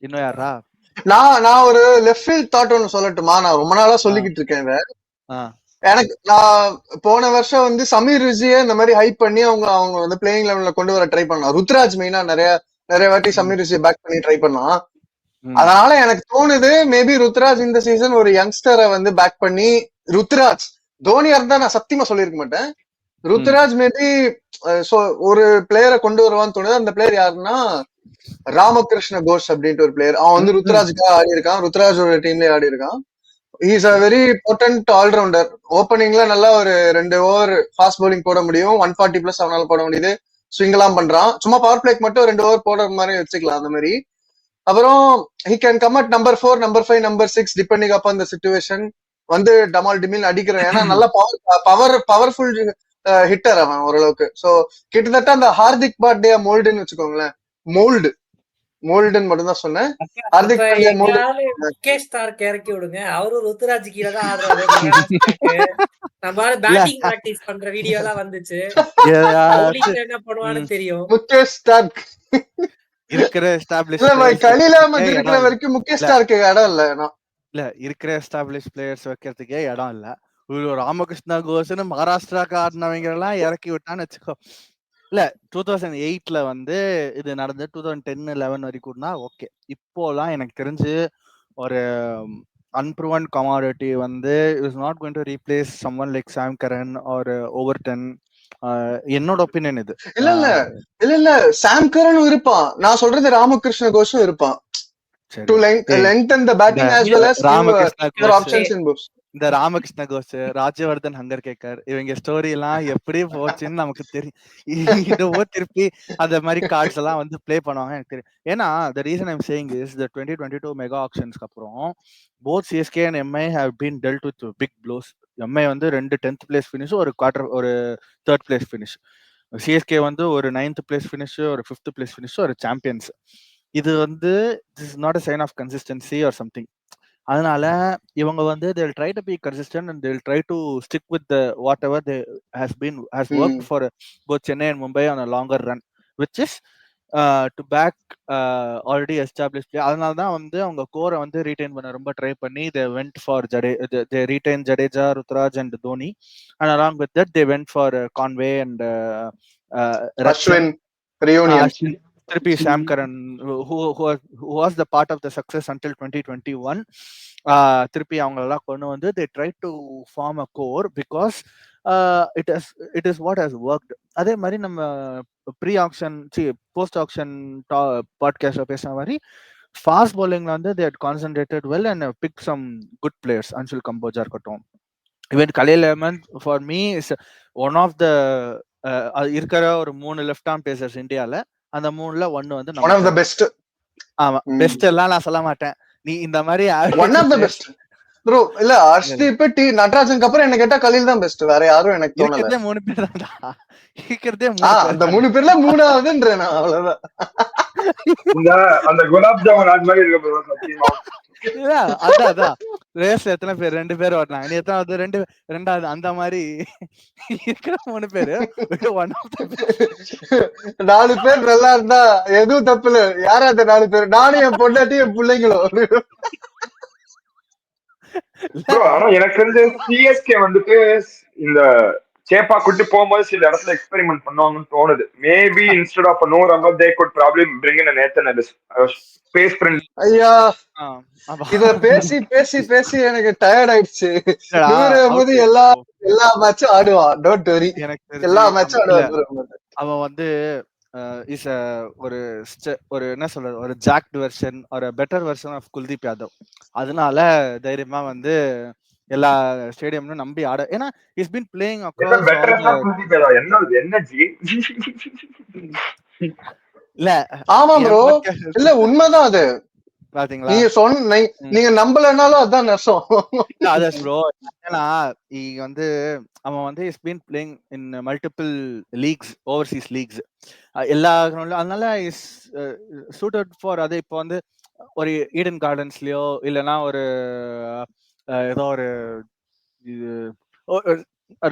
இன்னும் யாரா? நான் ஒரு லெஃப்ட் ஃபீல்ட் தாட் ஒன்னு சொல்லட்டுமா? நான் ரொம்ப நாளா சொல்லிக்கிட்டு இருக்கேன் இதை. எனக்கு நான் போன வருஷம் வந்து சமீர் ரிஷியை இந்த மாதிரி ஹைப் பண்ணி அவங்க வந்து பிளேயிங் லெவல்ல கொண்டு வர ட்ரை பண்ணலாம். ருத்ராஜ் மெயினா நிறைய வாட்டி சமீர் ரிஷியை பேக் பண்ணி ட்ரை பண்ணலாம். அதனால எனக்கு தோணுது மேபி ருத்ராஜ் இந்த சீசன் ஒரு யங்ஸ்டரை வந்து பேக் பண்ணி, ருத்ராஜ் தோனியா இருந்தா நான் சத்தியமா சொல்லியிருக்க மாட்டேன். ருத்ராஜ் மேபி ஒரு பிளேயரை கொண்டு வருவான்னு தோணுது. அந்த பிளேயர் யாருன்னா ராமகிருஷ்ண கோஷ் அப்படின்ட்டு ஒரு பிளேயர். அவன் வந்து ருத்ராஜுக்காக ஆடி இருக்கான். ருத்ராஜ் ஒரு டீம்ல ஆடி இருக்கான். Is a very potent allrounder. ஓப்பனிங்ல நல்லா ஒரு 2 ஓவர் ஃபாஸ்ட் பவுலிங் போட முடியும். 140+ அவனால போட முடியுது. ஸ்விங் எல்லாம் பண்றான். சும்மா பவர் பிளேக்கு மட்டும் 2 ஓவர் போடுற மாதிரி வச்சுக்கலாம் அந்த மாதிரி. அப்புறம் he can come at number 4, number 5, number 6 depending upon the situation. வந்து டமால் டிமில் அடிக்கிறேன். ஏன்னா நல்ல பவர்ஃபுல் ஹிட்டர் அவன் ஓரளவுக்கு. சோ கிட்டத்தட்ட அந்த ஹார்திக் பாண்டியா மோல்டுன்னு வச்சுக்கோங்களேன். மோல்டுன்னு மட்டும் தான் சொன்னேன். ஹார்திக் பாண்டியா மோல்டு. முகேஷ் ஸ்டார்க் இறக்கி விடுங்க. அவரும் ருத்ராஜ் கீழே தான் ஆடுறாரு. நம்ம பேட்டிங் பிராக்டிஸ் பண்ற வீடியோ எல்லாம் வந்துச்சு. என்ன பண்ணுவான்னு தெரியும். முகேஷ் ஸ்டார்க் இருக்கிற எஸ்டாப்லிஷ் கலில அஹ்மத் இருக்கிற வரைக்கும் முகேஷ் ஸ்டார்க்கு இடம் இல்ல இருக்கிற எஸ்டாப்லிஷ் பிளேயர்ஸ் வைக்கிறதுக்கே இடம் இல்ல. ராமகிருஷ்ணா கோஷன் மகாராஷ்டிராக்கு ஆடினவங்க எல்லாம் இறக்கி விட்டான்னு வச்சுக்கோ. இல்ல 2008ல வந்து இது நடந்து 2010-11 வரைக்கும்னா ஓகே. இப்போலாம் எனக்கு தெரிஞ்சு ஒரு அன்ப்ரூவன் கமாடிட்டி வந்து is not going to replace someone like Sam Curran or Overton. என்னோட ஒப்பீனியன் இது. இல்ல சாம் கரன் இருப்பான். நான் சொல்றது ராமகிருஷ்ண கோஷும் இருப்பான். To lengthen the batting as well as give options in bowls. இந்த ராமகிருஷ்ண கோஷ், ராஜ்யவர்தன் ஹங்கர்கேக்கர் இவங்க ஸ்டோரி எல்லாம் எப்படி போச்சுன்னு நமக்கு தெரியும். இதோ திருப்பி அந்த மாதிரி கார்ட்ஸ் எல்லாம் வந்து பிளே பண்ணுவாங்க எனக்கு தெரியும். ஏன்னா the reason I'm saying is the 2022 mega ஆக்ஷன்ஸ்க்கு அப்புறம் both CSK and MI have been dealt with big blows. MI வந்து 2 10th place finish, ஒரு ஒரு 3rd place finish. CSK வந்து ஒரு 9th place finish, ஒரு 5th place finish, ஒரு champions. இது வந்து this is not a sign of consistency or something. அதனால இவங்க வந்து they will try to be consistent and they will try to stick with the whatever they has worked for both Chennai and Mumbai on a longer run, which is to back already established. அதனால தான் வந்து அவங்க கோரை வந்து retain பண்ண ரொம்ப try பண்ணி they went for they retained Jadeja, Rutraj and Dhoni, and along with that they went for Conway and Ashwin reunion. திருப்பி சாம் Karan who was the part of the success until 2021. திருப்பி அவங்க எல்லாம் கொண்டு வந்து they tried to form a core because it is what has worked. அதே மாதிரி நம்ம pre action post action பாட்காஸ்ட்ல பேசுற மாதிரி ஃபாஸ்ட் பவுலிங்ல வந்து they had concentrated well and picked some good players. Anshul கம்போஜா இருக்கட்டும், even Khaleel Ahmed for me is one of the இருக்கிற ஒரு 3 லெஃப்ட் ஆர்ம் பேசர்ஸ் இந்தியால. அந்த 3ல ஒன்னு வந்து one of the best. ஆமா, பெஸ்ட் எல்லாம் நான் சொல்ல மாட்டேன். நீ இந்த மாதிரி one of the best bro. இல்ல ஹர்ஷ்தீப் நடராஜனுக்கு அப்புறம் என்ன கேட்டா கலில் தான் பெஸ்ட். வேற யாரும் எனக்கு தோணல. இருக்கிறதே 3 பேர் தான்டா. இருக்கிறதே 3 பேர். அந்த 3 பேர்ல மூணாவதுன்றேன் நான். அவ்வளவுதான். அந்த குலாப் ஜாமுன் அது மாதிரி இருக்கு bro. சத்தியமா அதான் ரேஸ்ல எத்தனை பேர்? 2 பேர் ஓடலாம். நீ எத்தனாவது? 2வது. அந்த மாதிரி இருக்கிற 3 பேரு 4 பேர் நல்லா இருந்தா எதுவும் தப்பு இல்ல. யாரா அந்த 4 பேர்? நானும் என் பொண்டாட்டி என் பிள்ளைங்களும். ஆனா எனக்கு தெரிஞ்ச சிஎஸ்கே வந்துட்டு இந்த சேப்பா குட்டி போகும்போது சில இடத்துல எக்ஸ்பெரிமெண்ட் பண்ணுவாங்கன்னு தோணுது. Maybe instead of no run they could probably bring in a Nathan Ellis, space friendly. ஐயா இத பேசி எனக்கு டயர்ட் ஆயிடுச்சு. போது எல்லா மேட்சும் ஆடுவான். டோன்ட் வரி, எல்லா மேட்சும் ஆடுவான். அவன் வந்து இஸ் ஒரு என்ன சொல்றது, ஒரு ஜாக்ட் வெர்ஷன் ஒரு better version of Kuldeep Yadav. அதனால தைரியமா வந்து எல்லா ஸ்டேடியம்லும் நம்பி ஆட. ஏன்னா இஸ் பீன் பிளேயிங் அக்ராஸ் இல்ல. ஆமா ப்ரோ, இல்ல உண்மைதான் அது. பாத்தீங்களா, நீங்க நம்பலனாலும் அதான் நஷ்டம். அதான் ப்ரோ. ஏன்னா இங்க வந்து அவன் வந்து is been playing in multiple leagues, overseas leagues எல்லா கிரவுண்ட்ல. அதனால இஸ் சூட்டட் ஃபார் அது. இப்போ வந்து ஒரு ஈடன் கார்டன்ஸ்லயோ இல்லைன்னா ஒரு ஏதோ ஒரு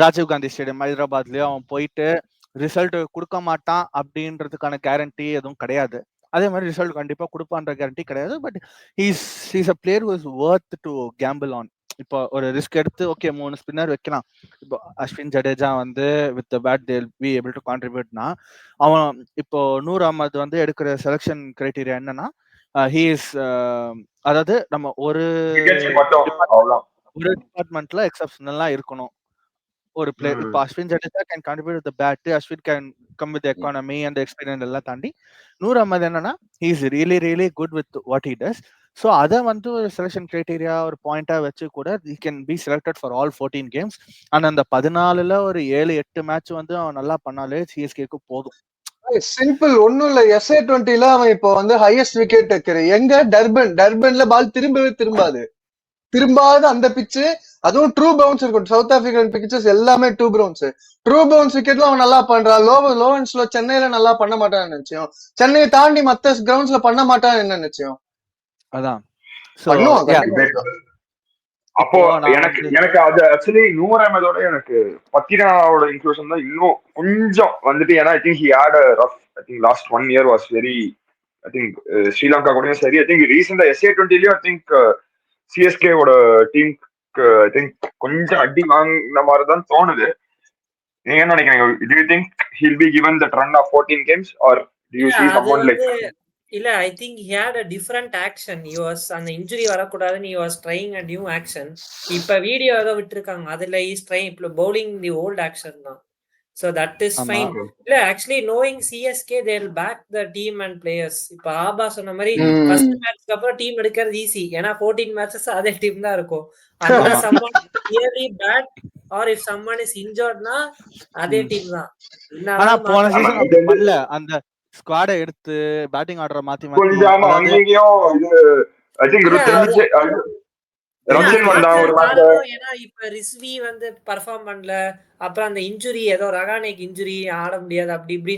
ராஜீவ் காந்தி ஸ்டேடியம் ஹைதராபாத்லயும் அவன் போயிட்டு ரிசல்ட் கொடுக்க மாட்டான் அப்படின்றதுக்கான கேரண்டி எதுவும் கிடையாது. அதே மாதிரி ரிசல்ட் கண்டிப்பா கொடுப்பான்ற கேரண்டி கிடையாது. But he's a player who is Worth to Gamble on. இப்போ ஒரு ரிஸ்க் எடுத்து ஓகே 3 ஸ்பின்னர் வைக்கலாம். இப்போ அஸ்வின் ஜடேஜா வந்து with bat they'll be able to கான்ட்ரிபியூட்னா, அவன் இப்போ நூர் அகமது வந்து எடுக்கிற செலெக்ஷன் கிரைட்டீரியா என்னன்னா ஹீ இஸ் அதாவது நம்ம ஒரு டிபார்ட்மெண்ட்ல எக்ஸப்ஷனலா இருக்கணும். ஒரு பிளேயர் இப்போ Ashwin Jadeja can contribute with bat, Ashwin can come with economy and experience எல்லாம் தாண்டி நூர் அகமது என்னன்னா he is really really good with what he does. So அதை வந்து ஒரு செலெக்ஷன் கிரைட்டீரியா ஒரு பாயிண்டா வச்சு கூட he can be selected for all 14 games. ஆனால் அந்த 14ல ஒரு 7-8 மேட்ச் வந்து அவன் நல்லா பண்ணாலே சிஎஸ்கேக்கு போதும். சிம்பிள், ஒன்னும் இல்ல. SA20ல அவன் இப்போ வந்து ஹையஸ்ட் விக்கெட் டேக்கர். எங்க டர்பன்ல பால் திரும்பாத அந்த பிச்சு, அதுவும் ட்ரூ பவுன்ஸ் இருக்கும். சவுத் ஆப்பிரிக்கன் பிச்சஸ் எல்லாமே ட்ரூ பவுன்ஸ் விக்கெட்ல அவன் நல்லா பண்றான். லோவன்ஸ்ல சென்னையில நல்லா பண்ண மாட்டான்னு நினைச்சோம். சென்னையை தாண்டி மத்த கிரவுண்ட்ஸ்ல பண்ண மாட்டான்னு என்ன நினைச்சோம். அதான் அப்போ எனக்கு அது ஆக்சுவலி நூர் அகமதோட எனக்கு பத்திராவோட இன்க்ளூஷன் தான் இன்னும் கொஞ்சம் வந்துட்டு. ஏன்னா I think he had a rough, I think last 1 year was very, I think Sri Lanka கூடயும் சரி, ஐ திங்க் ரீசெண்டா SA20லயும் ஐ திங்க் சிஎஸ்கேவோட டீமுக்கு ஐ திங்க் கொஞ்சம் அடி வாங்கின மாதிரி தான் தோணுது. நீங்க என்ன நினைக்கிறீங்க? Do you think he'll be given that run of 14 games or do you see someone like இல்ல, I think he had a different action. He was அந்த இன்ஜுரி வரக்கூடாதுன்னு he was trying a new action. இப்ப video ஏதோ விட்டுருக்காங்க, அதுல he is trying bowling the old action தான். So that is fine. இல்ல, actually knowing CSK they'll back the team and players. இப்ப ஆபா சொன்ன மாதிரி ஃபர்ஸ்ட் மேட்ச்க்கு அப்புறம் டீம் எடுக்கிறது ஈஸி. ஏன்னா 14 மேட்சஸ் அதே டீம் தான் இருக்கும். unless someone really bad or if someone is injured na அதே டீம் தான். ஆனா போன சீசன் பண்ணல, அந்த ஸ்குவாட எடுத்து பேட்டிங் ஆர்டரை மாத்தி கொஞ்சம் அங்கேயும் இது ஐ திங்க் ஏன்னா இப்ப ரிஸ்வி வந்து பெர்ஃபார்ம் பண்ணல, அப்புறம் அந்த இன்ஜுரி ஏதோ ரகானேக்கு இன்ஜுரி ஆட முடியாது, அப்படி இப்படி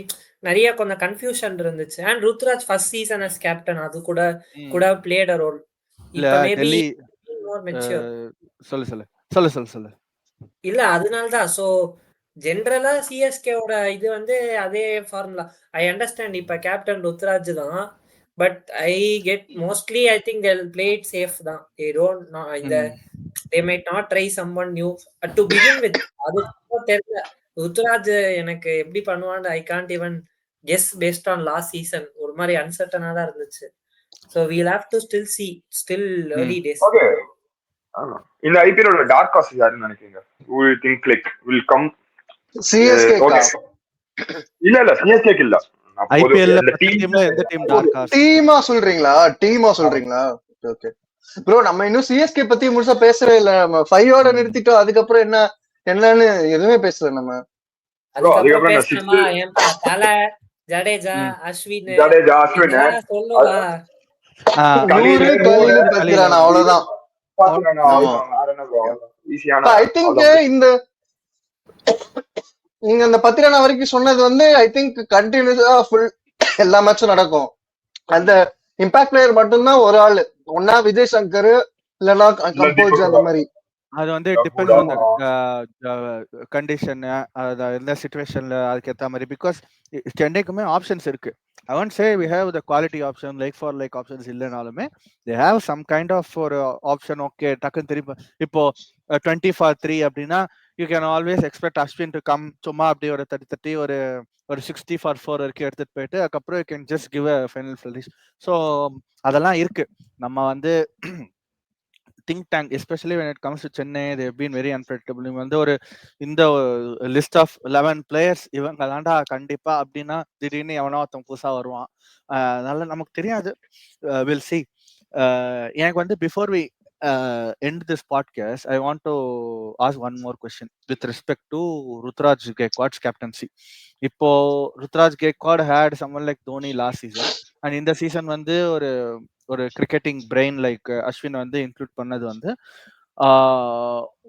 நிறைய கொஞ்சம் கன்ஃபியூஷன் இருந்துச்சு. And Ruturaj first season as captain, அது கூட பிளேட் a ரோல். இப்ப மேபி மோர் மெச்சூர். சொல்லு இல்ல அதனாலதான். சோ ஜெனரலா சிஎஸ்கேவோட இது வந்து அதே ஃபார்முலா. ஐ அண்டர்ஸ்டாண்ட் இப்ப கேப்டன் ருத்ராஜ் தான், but I get mostly I think they will play it safe தான். they don't they might not try someone new to begin with. அது தெரியல ருத்ராஜ் எனக்கு எப்படி பண்ணுவான்னு ஐ can't even guess based on last season. ஒரு மாதிரி அன்சர்டனா தான் இருந்துச்சு. so we'll have to still early days. okay இந்த ஐபிஎல் டார்க் ஹார்ஸ் யாருன்னு நினைக்கிறீங்க? who you think like will come? CSK இல்ல CSK இல்ல, ஐபிஎல் டீம்ல எந்த டீம் டார்க் ஹார்ஸ்? டீமா சொல்றீங்களா? ஓகே ப்ரோ, நம்ம இன்னும் சிஎஸ்கே பத்தி முழுசா பேசவே இல்ல. நம்ம 5ஓட நிறுத்திட்டோம். அதுக்கப்புறம் என்னன்னு எதுவுமே பேசல நம்ம. அதுக்கப்புறம் தல ஜடேஜா அஸ்வின் சொல்லுவா அவ்வளவுதான். ஐ திங்க் இந்த நீங்க இந்த 10 ரன் வரைக்கும் சொன்னது வந்து ஐ திங்க் கண்டினியூஸா ஃபுல் எல்லா மேட்சும் நடக்கும். அந்த இம்பாக்ட் பிளேயர் மட்டும்தான் ஒரு ஆளு, ஒன்னா விஜய் சங்கர் இல்லன்னா கம்போஸ் அந்த மாதிரி. அது வந்து டிபெண்ட்ஸ் ஆன் தி கண்டிஷன், எந்த சிச்சுவேஷன்ல அதுக்கு ஏத்த மாதிரி. பிகாஸ் சென்னைக்குமே ஆப்ஷன்ஸ் இருக்கு. I won't say we have the quality option like for like options இல்லனாலுமே they have some kind of for option. okay டக்குன்னு திருப்பி இப்போ 20 for 3 அப்படின்னா you can always expect Ashwin to come சும்மா அப்படியே ஒரு 30 ஒரு 60 for 4 வரைக்கும் எடுத்துட்டு போயிட்டு அதுக்கப்புறம் you can just give a final finish. So அதெல்லாம் இருக்கு. நம்ம வந்து think tank, especially when it comes to Chennai, they have been very unpredictable. வந்து ஒரு இந்த லிஸ்ட் ஆஃப் 11 பிளேயர்ஸ் இவங்க தாண்டா கண்டிப்பா அப்படின்னா திடீர்னு எவனோ ஒருத்தன் புதுசா வருவான். அதனால நமக்கு தெரியாது. Will see. எனக்கு வந்து before we end this podcast, I want to ask one more question with respect to Rutraj Gaikwad's captaincy. இப்போ Rutraj Gaikwad had someone like Dhoni last season, and இந்த சீசன் வந்து ஒரு கிரிக்கெட்டிங் பிரெயின் லைக் அஸ்வின் வந்து include பண்ணது வந்து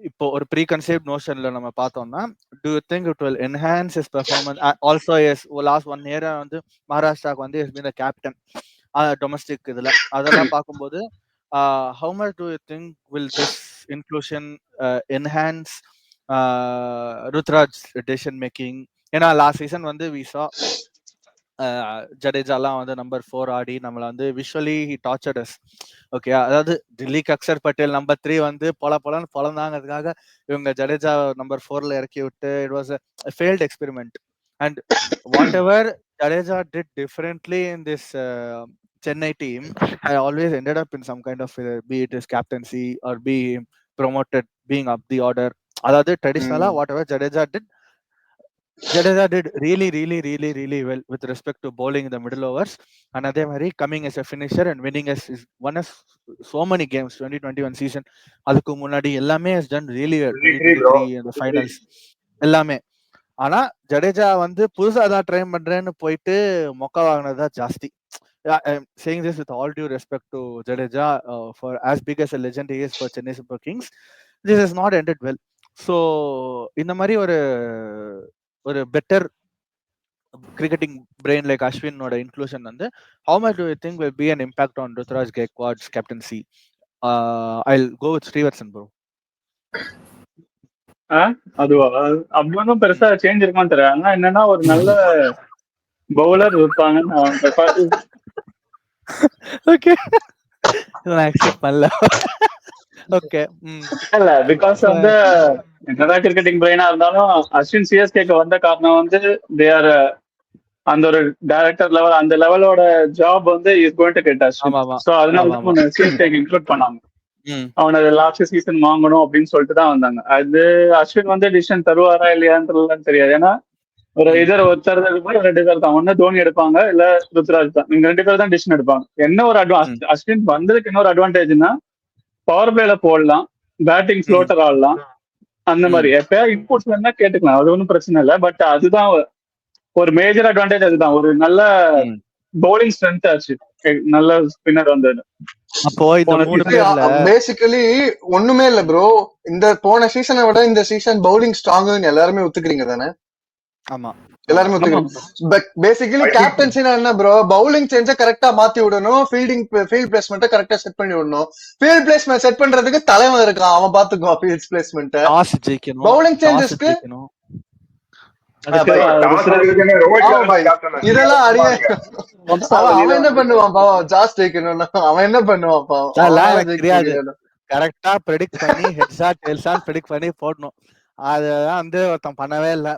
இப்போ ஒரு pre concept நோஷன்ல நம்ம பார்த்தோம்னா, do you think it will enhance his performance? Also yes, last 1 year வந்து மகாராஷ்டிராக்கு வந்து has been the captain domestic இதுல. அதெல்லாம் பார்க்கும்போது how much do you think will this inclusion enhance Ruturaj decision making. ஏன்னா லாஸ்ட் சீசன் வந்து we saw ஜடேஜாலாம் வந்து number 4 ஆடி நம்மள வந்து visually he tortured us. Okay, அதாவது தில்லி அக்ஷர் பட்டேல் நம்பர் 3 வந்து பொலன்னு பொலந்தாங்கிறதுக்காக இவங்க ஜடேஜா நம்பர் 4ல இறக்கி விட்டு it was a failed experiment. And whatever Jadeja did differently in this Chennai team, I always ended up in some kind of be it his captaincy or be promoted being up the order. அதாவது ட்ரெடிஷ்னலா whatever Jadeja did really well with respect to bowling in the middle overs, and அதே மாதிரி coming as a finisher and winning as one of so many games 2021 season. அதுக்கு முன்னாடி எல்லாமே has done really well. 2023 in the finals எல்லாமே. ஆனா ஜடேஜா வந்து புதுசா தான் ட்ரை பண்றேன்னு போயிட்டு மொக்க வாங்கினதா ஜாஸ்தி. Saying this with all due respect to Jadeja, for as big as a legend he is for Chennai Super Kings, this has not ended well. So இந்த மாதிரி ஒரு better cricketing brain like Ashwinoட inclusion வந்து how much do you think will be an impact on Rutraj Gaikwad's captaincy? I'll go with Srivatsan bro. அதுவா அவ்வளவு பெருசா change இருக்கான்னு தெரியல. ஆனா என்னன்னா ஒரு நல்ல பவுலர் இருப்பாங்கன்னு ஓகே நான் எக்ஸ்பெக்ட் பண்ணல. ஓகே இல்ல பிகாஸ் வந்து என்னதான் கிரிக்கெட்டிங் பிரெயினா இருந்தாலும் அஸ்வின் சிஎஸ்கேக்கு வந்த காரணம் வந்து தே ஆர் அந்த ஒரு டைரக்டர் லெவல் அந்த லெவலோட ஜாப் வந்து is going to get Ashwin. So அதனால தான் சிஎஸ்கேக்கு இன்க்ளூட் பண்ணாங்க. அவனை லாஸ்ட் சீசன் வாங்கணும் அப்படின்னு சொல்லிட்டு தான் வந்தாங்க. அது அஸ்வின் வந்து டிசிஷன் தருவாரா இல்லையான்னு தெரியாது. ஏன்னா ஒரு ஒருத்தர் ரெண்டு பேர் தான், ஒன்னு தோனி எடுப்பாங்க இல்ல ருத்ராஜ் தான். இவங்க 2 பேர் தான் டிசிஷன் எடுப்பாங்க. என்ன ஒரு அஸ்வின் வந்ததுக்கு இன்னொரு அட்வான்டேஜ்னா பவர் பிளேல போடலாம், பேட்டிங் ஃப்ளோட்டர் ஆடலாம், அந்த மாதிரி எப்பயா இன்புட்ஸ் வேணா கேட்டுக்கலாம், அது ஒன்றும் பிரச்சனை இல்லை. பட் அதுதான் ஒரு மேஜர் அட்வான்டேஜ். அதுதான் ஒரு நல்ல பவுலிங் ஸ்ட்ரென்த் ஆச்சு, நல்ல ஸ்பின்னர் வந்தது. பேசிக்கலி ஒண்ணுமே இல்ல ப்ரோ, இந்த போன சீசனை விட இந்த சீசன் பவுலிங் ஸ்ட்ராங்னு எல்லாருமே ஒத்துக்கிறீங்க தானே? ஆமா, எல்லாருமே ஒத்துக்கிறீங்க. பேசிக்கலி கேப்டன்சினா என்ன ப்ரோ, பவுலிங் சேஞ்ச கரெக்டா மாத்தி விடணும், ஃபீல்ட் பிளேஸ்மெண்ட்ட கரெக்டா செட் பண்ணி விடணும். ஃபீல்ட் பிளேஸ்மெண்ட் செட் பண்றதுக்கு தலைவன் இருக்கான், அவன் பாத்துக்குவான் ஃபீல்ட் பிளேஸ்மெண்ட்ட. பவுலிங் சேஞ்சஸ்க்கு இதெல்லாம் அடிய அவன் என்ன பண்ணுவான் பாவம், ஜாஸ் ஜெயிக்கணும்னா அவன் என்ன பண்ணுவான் பாவம். கரெக்டா ப்ரெடிக்ட் பண்ணி ஹெட்ஸா டெயில்ஸா ப்ரெடிக்ட் பண்ணி போடணும். அதெல்லாம் வந்து ஒருத்தன் பண்ணவே இல்ல.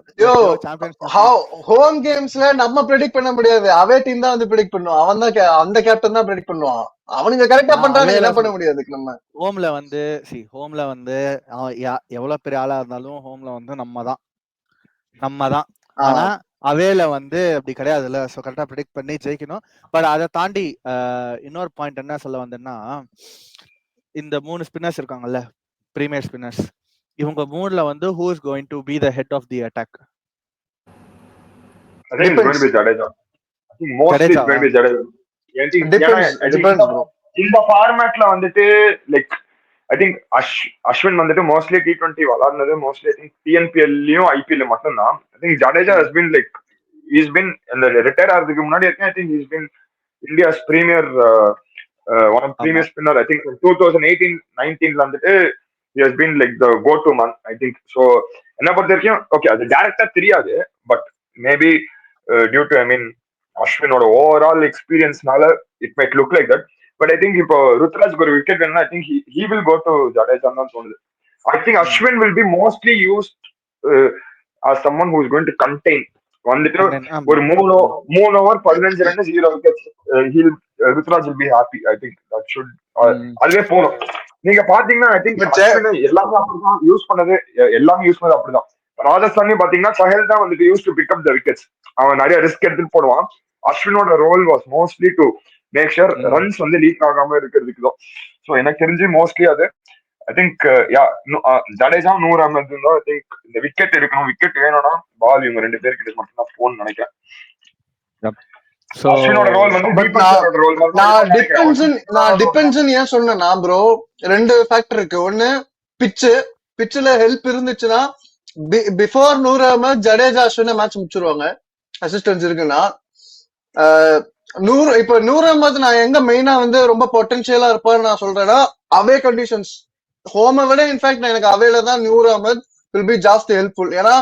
ஹோம் கேம்ஸ்ல நம்ம ப்ரெடிக்ட் பண்ண முடியாது, அவே டீம் தான் வந்து ப்ரெடிக்ட் பண்ணுவான். அவன் தான் அந்த கேப்டன் தான் ப்ரெடிக்ட் பண்ணுவான். அவனுங்க கரெக்டா பண்றாங்க, என்ன பண்ண முடியாது நம்ம. ஹோம்ல வந்து எவ்வளவு பெரிய ஆளா இருந்தாலும் ஹோம்ல வந்து நம்ம தான். ஆனா அவேல வந்து அப்படி கிடையாதுல்ல. சோ கரெக்டா ப்ரெடிக்ட் பண்ணி ஜெயிக்கணும். பட் அதை தாண்டி இன்னொரு பாயிண்ட் என்ன சொல்ல வந்தேன்னா, இந்த 3 ஸ்பின்னர்ஸ் இருக்காங்கல்ல, பிரீமியர் ஸ்பின்னர்ஸ், இவங்க 3ல வந்து who is going to be the head of the attack? I think it's going to be Jadeja. I think mostly it's going to be Jadeja. இந்த ஃபார்மேட்ல வந்துட்டு லைக் ஐ திங்க் அஸ்வின் வந்துட்டு mostly T20 விளையாடுனது mostly I think TNPL-லயும் IPL மட்டும்தான். I think Jadeja has been like he's been அந்த retire ஆகிறதுக்கு முன்னாடி I think he's been India's premier one of premier spinner. I think 2018-19ல வந்துட்டு he has been like the go-to man, I think. So என்ன பொறுத்த வரைக்கும் okay அது டைரக்டா தெரியாது, but maybe due to I mean அஸ்வினோட ஓவரால் எக்ஸ்பீரியன்ஸ்னால it might look like that. But I think இப்போ ருத்ராஜ்க்கு ஒரு விக்கெட் வேணும்னா I think he will go to ஜடேஜான்னு தான் தோணுது. I think Ashwin will be mostly used as someone who is going to contain. வந்துட்டு ஒரு 3 over 15 run 0 wickets, Ruturaj will be happy. I think that should அதுவே போதும். நீங்க பாத்தீங்கன்னா ஐ திங்க் எல்லாமே அப்படிதான் யூஸ் பண்ணது அப்படிதான். ராஜஸ்தான்லயும் பாத்தீங்கன்னா சஹல் தான் வந்துட்டு use to pick up the wickets. அவன் நிறைய ரிஸ்க் எடுத்துட்டு போடுவான். அஸ்வினோட role was mostly to make sure runs வந்து லீக் ஆகாம இருக்கிறதுக்கு தான். ஸோ எனக்கு தெரிஞ்சு மோஸ்ட்லி அது ஐ திங்க் ஜடேஜா 100 அஹமத் தான். ஐ திங்க் இந்த விக்கெட் எடுக்கணும், விக்கெட் வேணும்னா பால் இவங்க 2 பேர்கிட்ட மட்டும் தான் போன்னு நினைக்கிறேன். நான் டிபெண்ட்ஸ் ஏன் சொன்னேன்னா ப்ரோ, 2 ஃபேக்டர் இருக்கு. ஒன்னு பிட்ச்ல ஹெல்ப் இருந்துச்சுன்னா பிஃபோர் 100 அஹமத் ஜடேஜா அஸ்வினை மேட்ச் முடிச்சிருவாங்க. அசிஸ்டன்ஸ் இருக்குன்னா 100 அஹமத் நான் எங்க மெயினா வந்து ரொம்ப பொட்டன்ஷியலா இருப்பான்னு நான் சொல்றேன்னா அவே கண்டிஷன்ஸ். ஹோமை விட இன்ஃபேக்ட் எனக்கு அவேல தான் 100 அஹமத் வில் பி ஜாஸ்தி ஹெல்ப்ஃபுல். ஏன்னா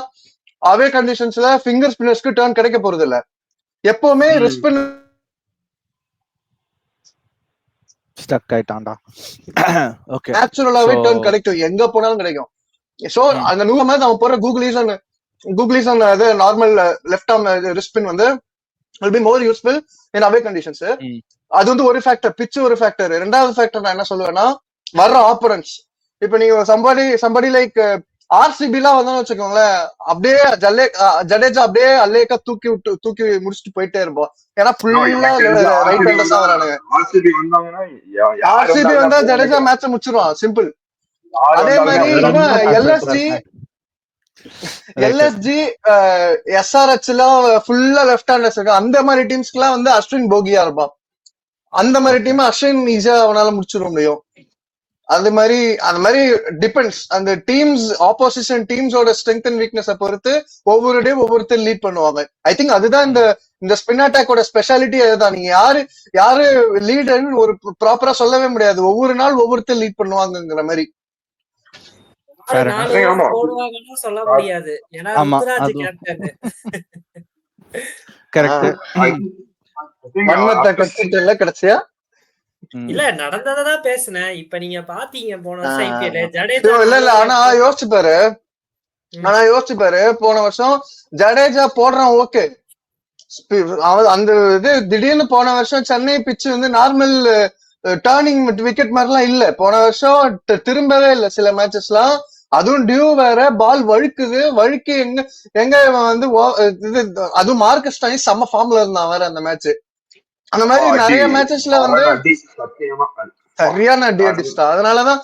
அவே கண்டிஷன்ஸ்ல ஃபிங்கர் ஸ்பின்னர்ஸ்க்கு டர்ன் கிடைக்க போறது இல்ல. எப்பவுமே ரிஸ்பின் ஸ்டக் ஆயிட்டான்டா. ஓகே, நேச்சுரலாவே டர்ன் கிடைக்கும், எங்க போனாலும் கிடைக்கும். சோ அந்த 100 மேட்ச் அவன் போற கூகுளிஸ் அது நார்மல் லெஃப்ட் ஆர்ம் ரிஸ்பின் வந்து will be more useful in away conditions. அது வந்து ஒரு ஃபேக்டர், பிட்ச் ஒரு ஃபேக்டர். ரெண்டாவது ஃபேக்டர் நான் என்ன சொல்லுவேன்னா வர்ற ஆப்பரன்ஸ். இப்ப நீங்க சம்படி லைக் ஆர்சிபி எல்லாம் வந்து வச்சுக்கோங்களேன், அப்படியே ஜடேஜா அப்படியே அல்லேக்கா தூக்கி முடிச்சுட்டு போயிட்டே இருப்போம். ஏன்னா ஃபுல்லா ரைட் ஹேண்டர்ஸா வரானுங்க. ஆர்சிபி வந்தா ஜடேஜா மேட்ச முடிச்சிருவான், சிம்பிள். அதே மாதிரி எல்எஸ்ஜி எஸ்ஆர்எச் எல்லாம் ஃபுல்லா லெஃப்ட் ஹேண்டர்ஸ் இருக்கு. அந்த மாதிரி டீம்ஸ்க்கு எல்லாம் வந்து அஸ்வின் போகியா இருப்பான். அந்த மாதிரி டீம் அஸ்வின் ஈஸியா அவனால முடிச்சிட முடியும். அந்த மாதிரி டிபெண்ட்ஸ். அந்த டீம்ஸ் ஆப்போசிஷன் டீம்ஸோட ஸ்ட்ரென்த் அண்ட் வீக்னஸ் பொறுத்து ஒவ்வொரு டே ஒவ்வொருத்தர் லீட் பண்ணுவாங்க. ஐ திங்க் அதுதான் இந்த ஸ்பின் அட்டாக்கோட ஸ்பெஷாலிட்டி. அதுதான், நீங்க யாரு லீடர்னு ஒரு ப்ராப்பரா சொல்லவே முடியாது. ஒவ்வொரு நாள் ஒவ்வொருத்தர் லீட் பண்ணுவாங்கங்கிற மாதிரி. சொல்ல முடியாது, ஏன்னா ருத்ராஜ் கேப்டன். கடைசியா இல்ல நடந்ததான் பேசுனேன். இப்ப நீங்க பாத்தீங்க போன வருஷம் ஐபிஎல் ஜடேஜா இல்ல. ஆனா யோசிச்சு பாரு, போன வருஷம் ஜடேஜா போடுறான், ஓகே. அந்த இது திடீர்னு போன வருஷம் சென்னை பிச்சு வந்து நார்மல் டர்னிங் விக்கெட் மாதிரிலாம் இல்ல. போன வருஷம் திரும்பவே இல்ல சில மேட்சஸ்லாம். அதுவும் டியூ வேற, பால் வழுக்கி எங்க வந்து அதுவும் மார்க்கஸ் டாயிஸ் செம்ம ஃபார்ம்ல இருந்தான் வேற அந்த மேட்ச். அந்த மாதிரி நிறைய மேட்சஸ்ல வந்து சரியான அடி அடிச்சிட்டா. அதனாலதான்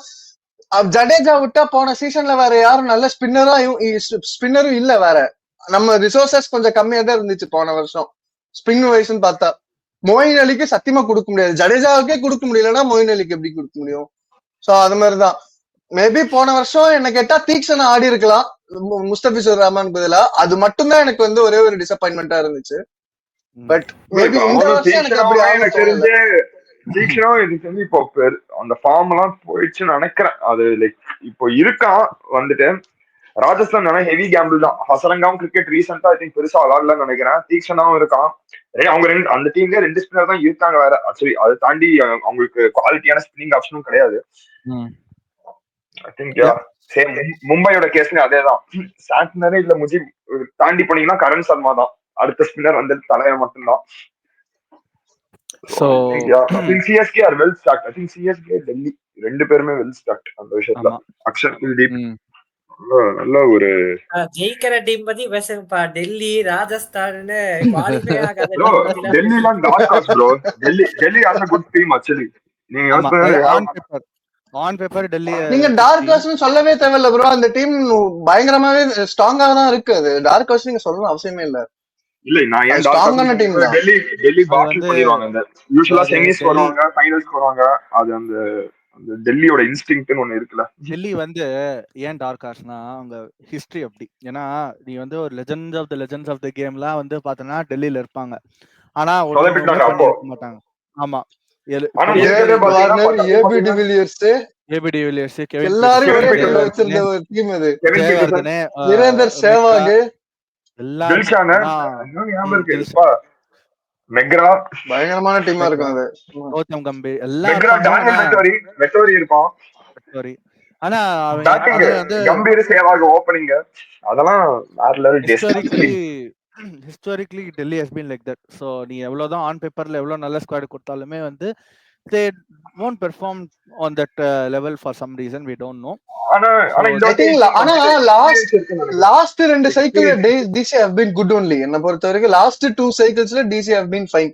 ஜடேஜா விட்டா போன சீசன்ல வேற யாரும் நல்ல ஸ்பின்னரும் இல்ல. வேற நம்ம ரிசோர்சஸ் கொஞ்சம் கம்மியா தான் இருந்துச்சு போன வருஷம் ஸ்பின் வைஸ்ன்னு பார்த்தா. மொயின் அலிக்கு சத்தியமா கொடுக்க முடியாது, ஜடேஜாவுக்கே கொடுக்க முடியலன்னா மொயின் அலிக்கு எப்படி கொடுக்க முடியும்? சோ அது மாதிரிதான். மேபி போன வருஷம் என்ன கேட்டா தீக்ஷனா ஆடி இருக்கலாம் முஸ்தபிசுர் ரஹ்மான் பதிலா. அது மட்டும்தான் எனக்கு வந்து ஒரே ஒரு டிசப்பாயின்மெண்டா இருந்துச்சு. பட் மேபி இந்த வருஷம் எனக்கு அப்படி இப்போ அந்த ஃபார்ம் எல்லாம் போயிடுச்சுன்னு நினைக்கிறேன். அது லைக் இப்போ இருக்கான் வந்துட்டு ராஜஸ்தான் ஹெவி கேம்பிள் தான். ஹசரங்காவும் கிரிக்கெட் ரீசெண்டா ஐ திங்க் பெருசா விளாடலன்னு நினைக்கிறேன். தீக்ஷனாவும் இருக்கான். அவங்க அந்த டீம்ல 2 ஸ்பின்னர் தான் இருக்காங்க வேற. ஆக்சுவலி அதை தாண்டி அவங்களுக்கு குவாலிட்டியான ஸ்பின்னிங் ஆப்ஷனும் கிடையாது. ஐ திங்க் சேம் மும்பையோட கேஸ்லயும் அதேதான். சாண்ட்னரே இல்ல முஜிப் தாண்டி போனீங்கன்னா கரண் சர்மா தான் அடுத்த ஸ்பின்னர் வந்து தலைவர் மட்டும்தான். So I think CSK are well stacked. I think CSK Delhi ரெண்டு பேருமே well stacked அந்த விஷயத்துல. அக்ஷர் குல்தீப் நல்ல ஒரு ஜெயிக்கிற டீம் பத்தி பேசுங்கப்பா. டெல்லி ராஜஸ்தான்னு குவாலிஃபை ஆகாத டெல்லிலாம் dark horse bro. Delhi has a good team actually. நீங்க ஆன் பேப்பர் டெல்லி நீங்க டார்க் ஹார்ஸ்னு சொல்லவே தேவையில்ல ப்ரோ. அந்த டீம் பயங்கரமாவே ஸ்ட்ராங்கா தான் இருக்கு. அது டார்க் ஹார்ஸ் நீங்க சொல்லணும் அவசியமே இல்ல. இல்ல நான் ஏன் ஸ்ட்ராங்கான டீம் தான். டெல்லி பாட்டில் பண்ணிடுவாங்க. அந்த யூசுவலா செமிஸ் வருவாங்க, ஃபைனல்ஸ் வருவாங்க. அது அந்த டெல்லியோட இன்ஸ்டிங்க்ட்னு ஒன்னு இருக்குல. டெல்லி வந்து ஏன் டார்க் ஹார்ஸ்னா அவங்க ஹிஸ்டரி அப்படி. ஏன்னா நீ வந்து ஒரு லெஜெண்ட்ஸ் ஆஃப் தி கேம்லாம் வந்து பார்த்தனா டெல்லியில இருப்பாங்க. ஆனா மாட்டாங்க. ஆமா, ஏபி டிவிலியர்ஸ் எல்லாரும் ஒரே டீம்ல வச்சிருந்த ஒரு டீம் அது. வீரேந்தர் சேவாக் மெக்ரா பயங்கரமான டீமா இருக்கும். அது கௌதம் கம்பீர் இருப்பான். ஆனா கம்பீர் சேவாக் ஓபனிங் அதெல்லாம் historically Delhi has been like that. So நீ எவ்வளவுதான் ஆன் பேப்பர்ல எவ்வளவு நல்ல ஸ்குவாட் கொடுத்தாலுமே வந்து they won't perform on that level for some reason we don't know. last 2 cycles DC have been good only. என்ன பொறுத்த வரைக்கும் last 2 cyclesல DC have been fine.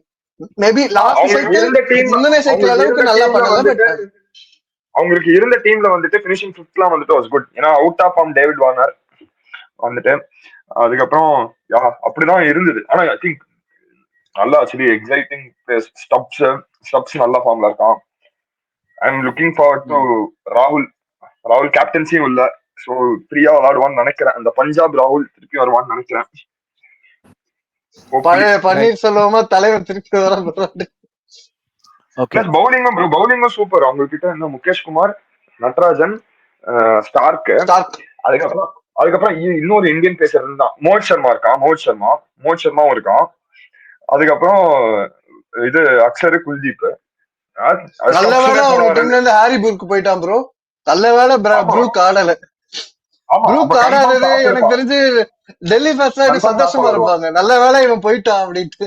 maybe last cycle முன்ன cycle அளவுக்கு நல்லா பண்ணல. பட் அவங்களுக்கு இருந்த டீம்ல வந்துட்டு finishing fifthலாம் வந்துட்டு was good. ஏன்னா out of form David Warner வந்துட்டு அதுக்கப்புறம் அப்படிதான் இருந்தது. ஆனா ஐ திங்க் நல்லா ஆக்சுவலி எக்ஸைட்டிங் ஸ்டப்ஸ் நல்ல ஃபார்ம்ல இருக்கான். I am looking forward to ராகுல் கேப்டன்சியும் இல்ல. சோ ஃப்ரீயா விளையாடுவான்னு நினைக்கிறேன். அந்த பஞ்சாப் ராகுல் திருப்பி வருவான்னு நினைக்கிறேன். பன்னீர்செல்வமா தலைவர் திருப்பி வர. பவுலிங்கும் சூப்பர். அவங்க கிட்ட இன்னும் முகேஷ் குமார், நட்ராஜன், ஸ்டார்க், அதுக்கப்புறம் அதுக்கப்புறம் இன்னொரு இந்தியன் பேசர் இருந்தான், மோஹித் சர்மா இருக்கான். மோஹித் சர்மாவும் இருக்கான். அதுக்கப்புறம் இது அக்ஷர், குல்தீப். நல்ல வேளை அவங்க டீம்ல இருந்து ஹாரி ப்ரூக் போயிட்டான் ப்ரோ. நல்ல வேளை ப்ரூக் ஆடல. ப்ரூக் ஆடாதது எனக்கு தெரிஞ்சு டெல்லி ஃபேன்ஸ் சந்தோஷமா இருப்பாங்க. நல்ல வேளை இவன் போயிட்டான் அப்படின்ட்டு.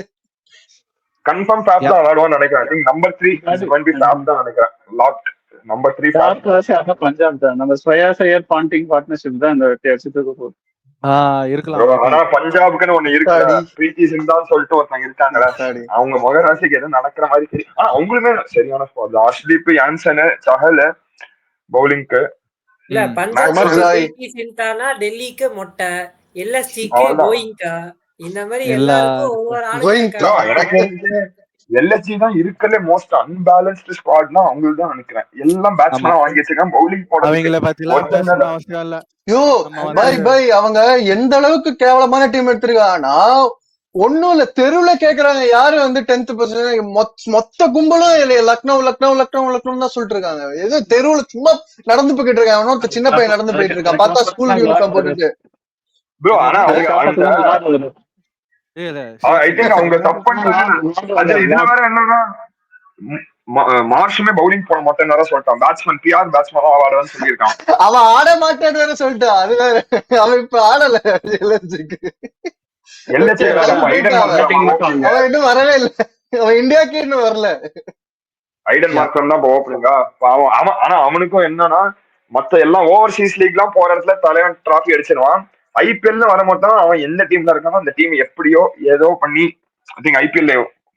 கன்ஃபார்ம் ஃபேப் தான் விளையாடுவான்னு நினைக்கிறேன். ஐ திங்க் நம்பர் 3 ஃபேப் தான் நினைக்கிறேன். Lock number 3 ஃபேப். பஞ்சாப் தான். நம்ம ஸ்வயா சையர் பாண்டிங் பார்ட்னர்ஷிப் தான் இந்த வருஷத்துக்கு போகுது. இருக்கலாம். ஆனா பஞ்சாபுக்குன்னு ஒண்ணு இருக்கு, பிரீத்தி சிந்தான்னு சொல்லிட்டு ஒருத்தங்க இருக்காங்கல்ல, அவங்க மகராசிக்கு எதுவும் நடக்கிற மாதிரி தெரியும். ஆனா அவங்களுமே சரியான ஸ்குவாட். ஆஷ்லீப், யான்சன், சஹல் பவுலிங்க்கு. இல்ல பஞ்சாப் டெல்லிக்கு மொட்டை, எல்எஸ்ஜிக்கு கோயிங்கா, இந்த மாதிரி எல்லாருக்கும் ஒவ்வொரு ஆளுங்க. எல்எஸ்ஜி தான் இருக்கல மோஸ்ட் அன்பேலன்ஸ்டு ஸ்குவாட்னா அவங்களுக்கு தான் நினைக்கிறேன். எல்லாம் பேட்ஸ்மேனா வாங்கி வச்சிருக்காங்க, பவுலிங் போடுறதுக்கு. அவங்க எந்த அளவுக்கு கேவலமான டீம் எடுத்திருக்காங்கன்னா, ஒன்னும் இல்ல, தெருவுல கேக்குறாங்க யாரு வந்து 10th பொசிஷன், மொத்த கும்பலும் லக்னோ தான் சொல்லிட்டு இருக்காங்க. ஏதோ தெருவுல சும்மா நடந்து போயிட்டு இருக்காங்க. சின்ன பையன் நடந்து போயிட்டு இருக்கான், பார்த்தா ஸ்கூல் யூனிஃபார்ம் போட்டுட்டு. ப்ரோ ஆனா ஐ திங்க் அவங்க தப்பு பண்ணாங்க. இதுல வேற என்னன்னா, மார்ஷுமே பவுலிங் போட மாட்டேன்னு சொல்லிட்டான். பேட்ஸ்மேன் பிஆர் பேட்ஸ்மேன் ஆவாடுன்னு சொல்லியிருக்கான். அவன் ஆட மாட்டேன்னு வேற சொல்லிட்டான். அது வேற, அவன் இப்ப ஆடல எல்எஸ்ஜிக்கு. அவன் இன்னும் வரவே இல்ல, அவன் இந்தியாவுக்கு இன்னும் வரல. ஐடன் மார்க்கம் தான் ஓப்பனிங்கா பாவம். ஆனா அவனுக்கும் என்னன்னா, மத்த எல்லாம் ஓவர்சீஸ் லீக் எல்லாம் போற இடத்துல தலைவன் டிராஃபி அடிச்சிருவான். ஐபிஎல் வர மாட்டான். அவன் எந்த டீம்ல இருக்கானோ அந்த டீம் எப்படியோ ஏதோ பண்ணி ஐ திங்க் ஐபிஎல்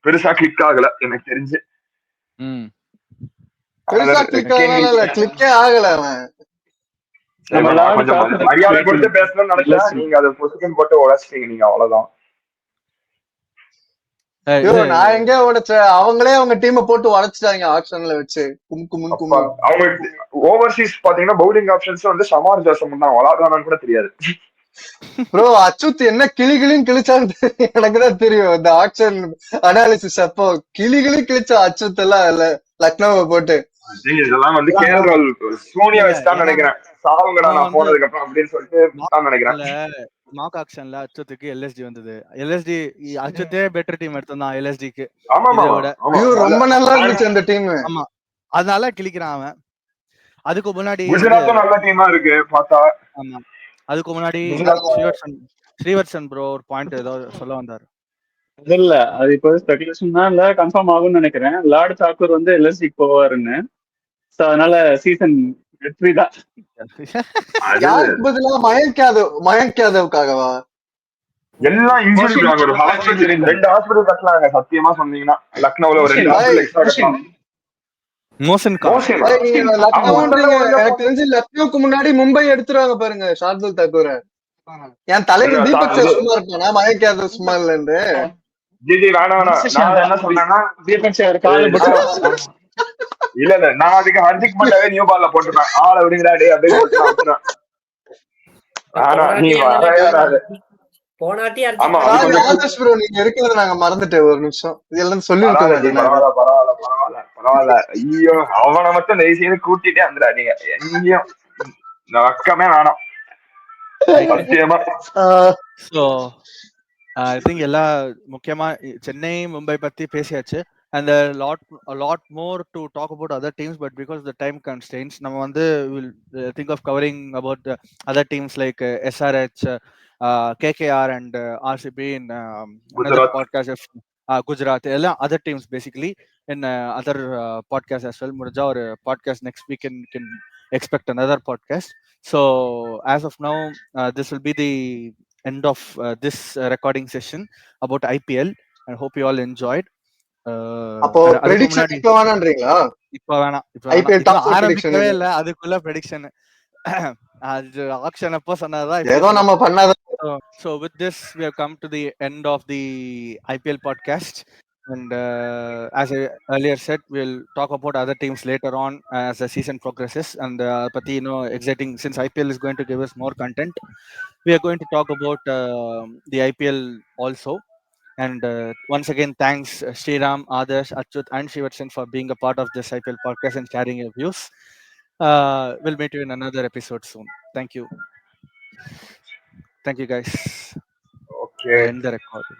பெருசா கிளிக் ஆகல எனக்கு தெரிஞ்சு. கிளிக்கே ஆகல அவன். கொஞ்சம் மரியாதை கொடுத்து பேசணும்னு நினைச்சா நீங்க அதை பொசிஷன் போட்டு உழைச்சிட்டீங்க நீங்க, அவ்வளவுதான். நான் எங்க உடைச்சேன், அவங்களே அவங்க டீமை போட்டு உடைச்சிட்டாங்க ஆப்ஷன்ல வச்சு. அவங்க ஓவர்சீஸ் பாத்தீங்கன்னா பவுலிங் ஆப்ஷன்ஸ் வந்து சமார் ஜோசப் தான் விளையாடுவானு கூட தெரியாது. ப்ரோ அச்சுத் என்ன கிளிகிளின்னு கிழிச்சான்னு எனக்குதான் தெரியும். இந்த ஆக்ஷன் அனாலிசிஸ் அப்போ கிழிச்சா அச்சுத் எல்லாம் லக்னோவை போட்டு. இதெல்லாம் வந்து கேரளாவில் சோனியா வச்சுதான் நினைக்கிறேன். சாவுங்கடா நான் போனதுக்கு அப்புறம் அப்படின்னு சொல்லிட்டு நினைக்கிறேன். மார்க் ஆக்ஷன்ல அச்சுத்துக்கு எல்எஸ்டி வந்தது. எல்எஸ்டி அச்சுத்தே பெட்டர் டீம் எடுத்தான் எல்எஸ்டிக்கு. ரொம்ப நல்லா இருந்துச்சு அந்த டீம். ஆமா, அதனால கிழிக்கிறான் அவன். அதுக்கு முன்னாடி குஜராத்தும் நல்ல டீமா இருக்கு பார்த்தா. ஆமா, அதுக்கு முன்னாடி ஸ்ரீவர்சன் ப்ரோ ஒரு பாயிண்ட் ஏதோ சொல்ல வந்தாரு. இல்ல அது இப்போ ஸ்பெகுலேஷன் தான், இல்ல கன்ஃபார்ம் ஆகும்னு நினைக்கிறேன். லார்ட் தாக்கூர் வந்து எல்எஸ்டிக்கு போவாருன்னு. சோ அதனால சீசன் வெற்றி தான். மயங்க் யாதவுக்காகவா? எல்லாம் இன்ஜூரி. ஒரு 2 ஹாஸ்பிடல் கட்டலாங்க சத்தியமா சொன்னீங்கன்னா. லக்னோல ஒரு 2 ஹாஸ்பிடல் எக்ஸ்ட்ரா கட்டலாம். எனக்கு தெரிஞ்சு லக்னோக்கு முன்னாடி மும்பை எடுத்துருவாங்க பாருங்க ஷார்துல் தாக்கூர். என் தலைவர் தீபக் சார் சும்மா இருப்பானா? மயங்க் யாதவ் சும்மா இல்லன்னு. இல்ல நான் அதுக்கு ஹர்திக் பாண்டியாவே நியூ பால்ல போட்டுப்பேன். ஆள விடுங்கடாடி அப்படின்னு. ஆனா நீ வராது. நீங்க இருக்கிறத நாங்க மறந்துட்டேன் ஒரு நிமிஷம். இதெல்லாம் சொல்லி பரவாயில்ல. ஐயோ அவனை மட்டும் நெய் செய்து கூட்டிட்டே வந்துடாதீங்க எங்கேயும். வக்கமே வேணாம் சத்தியமா. சோ ஐ திங்க் எல்லா முக்கியமா சென்னை மும்பை பத்தி பேசியாச்சு. And a lot more to talk about other teams, but because of the time constraints, நம்ம வந்து will think of covering about other teams like SRH, KKR and RCB in another podcast of Gujarat, எல்லா other teams basically in other podcast as well. முடிஞ்சா ஒரு podcast next week can expect another podcast. So as of now, this will be the end of this recording session about IPL, and hope you all enjoyed. அப்போ prediction இப்ப வேணாம்ன்றீங்களா? இப்ப வேணாம். இப்ப ஆரம்பிக்கவே இல்ல, அதுக்குள்ள prediction அது ஆக்ஷன் அப்போ சொன்னதா ஏதோ நம்ம பண்ணாத. So with this we have come to the end of the IPL podcast, and as I earlier said, we'll talk about other teams later on as the season progresses. And pati exciting, since IPL is going to give us more content, we are going to talk about the IPL also. And once again, thanks Sriram, Adarsh, Achyut and Shivarsan for being a part of this IPL podcast and sharing your views. We'll meet you in another episode soon. Thank you. Thank you, guys. Okay. End the recording.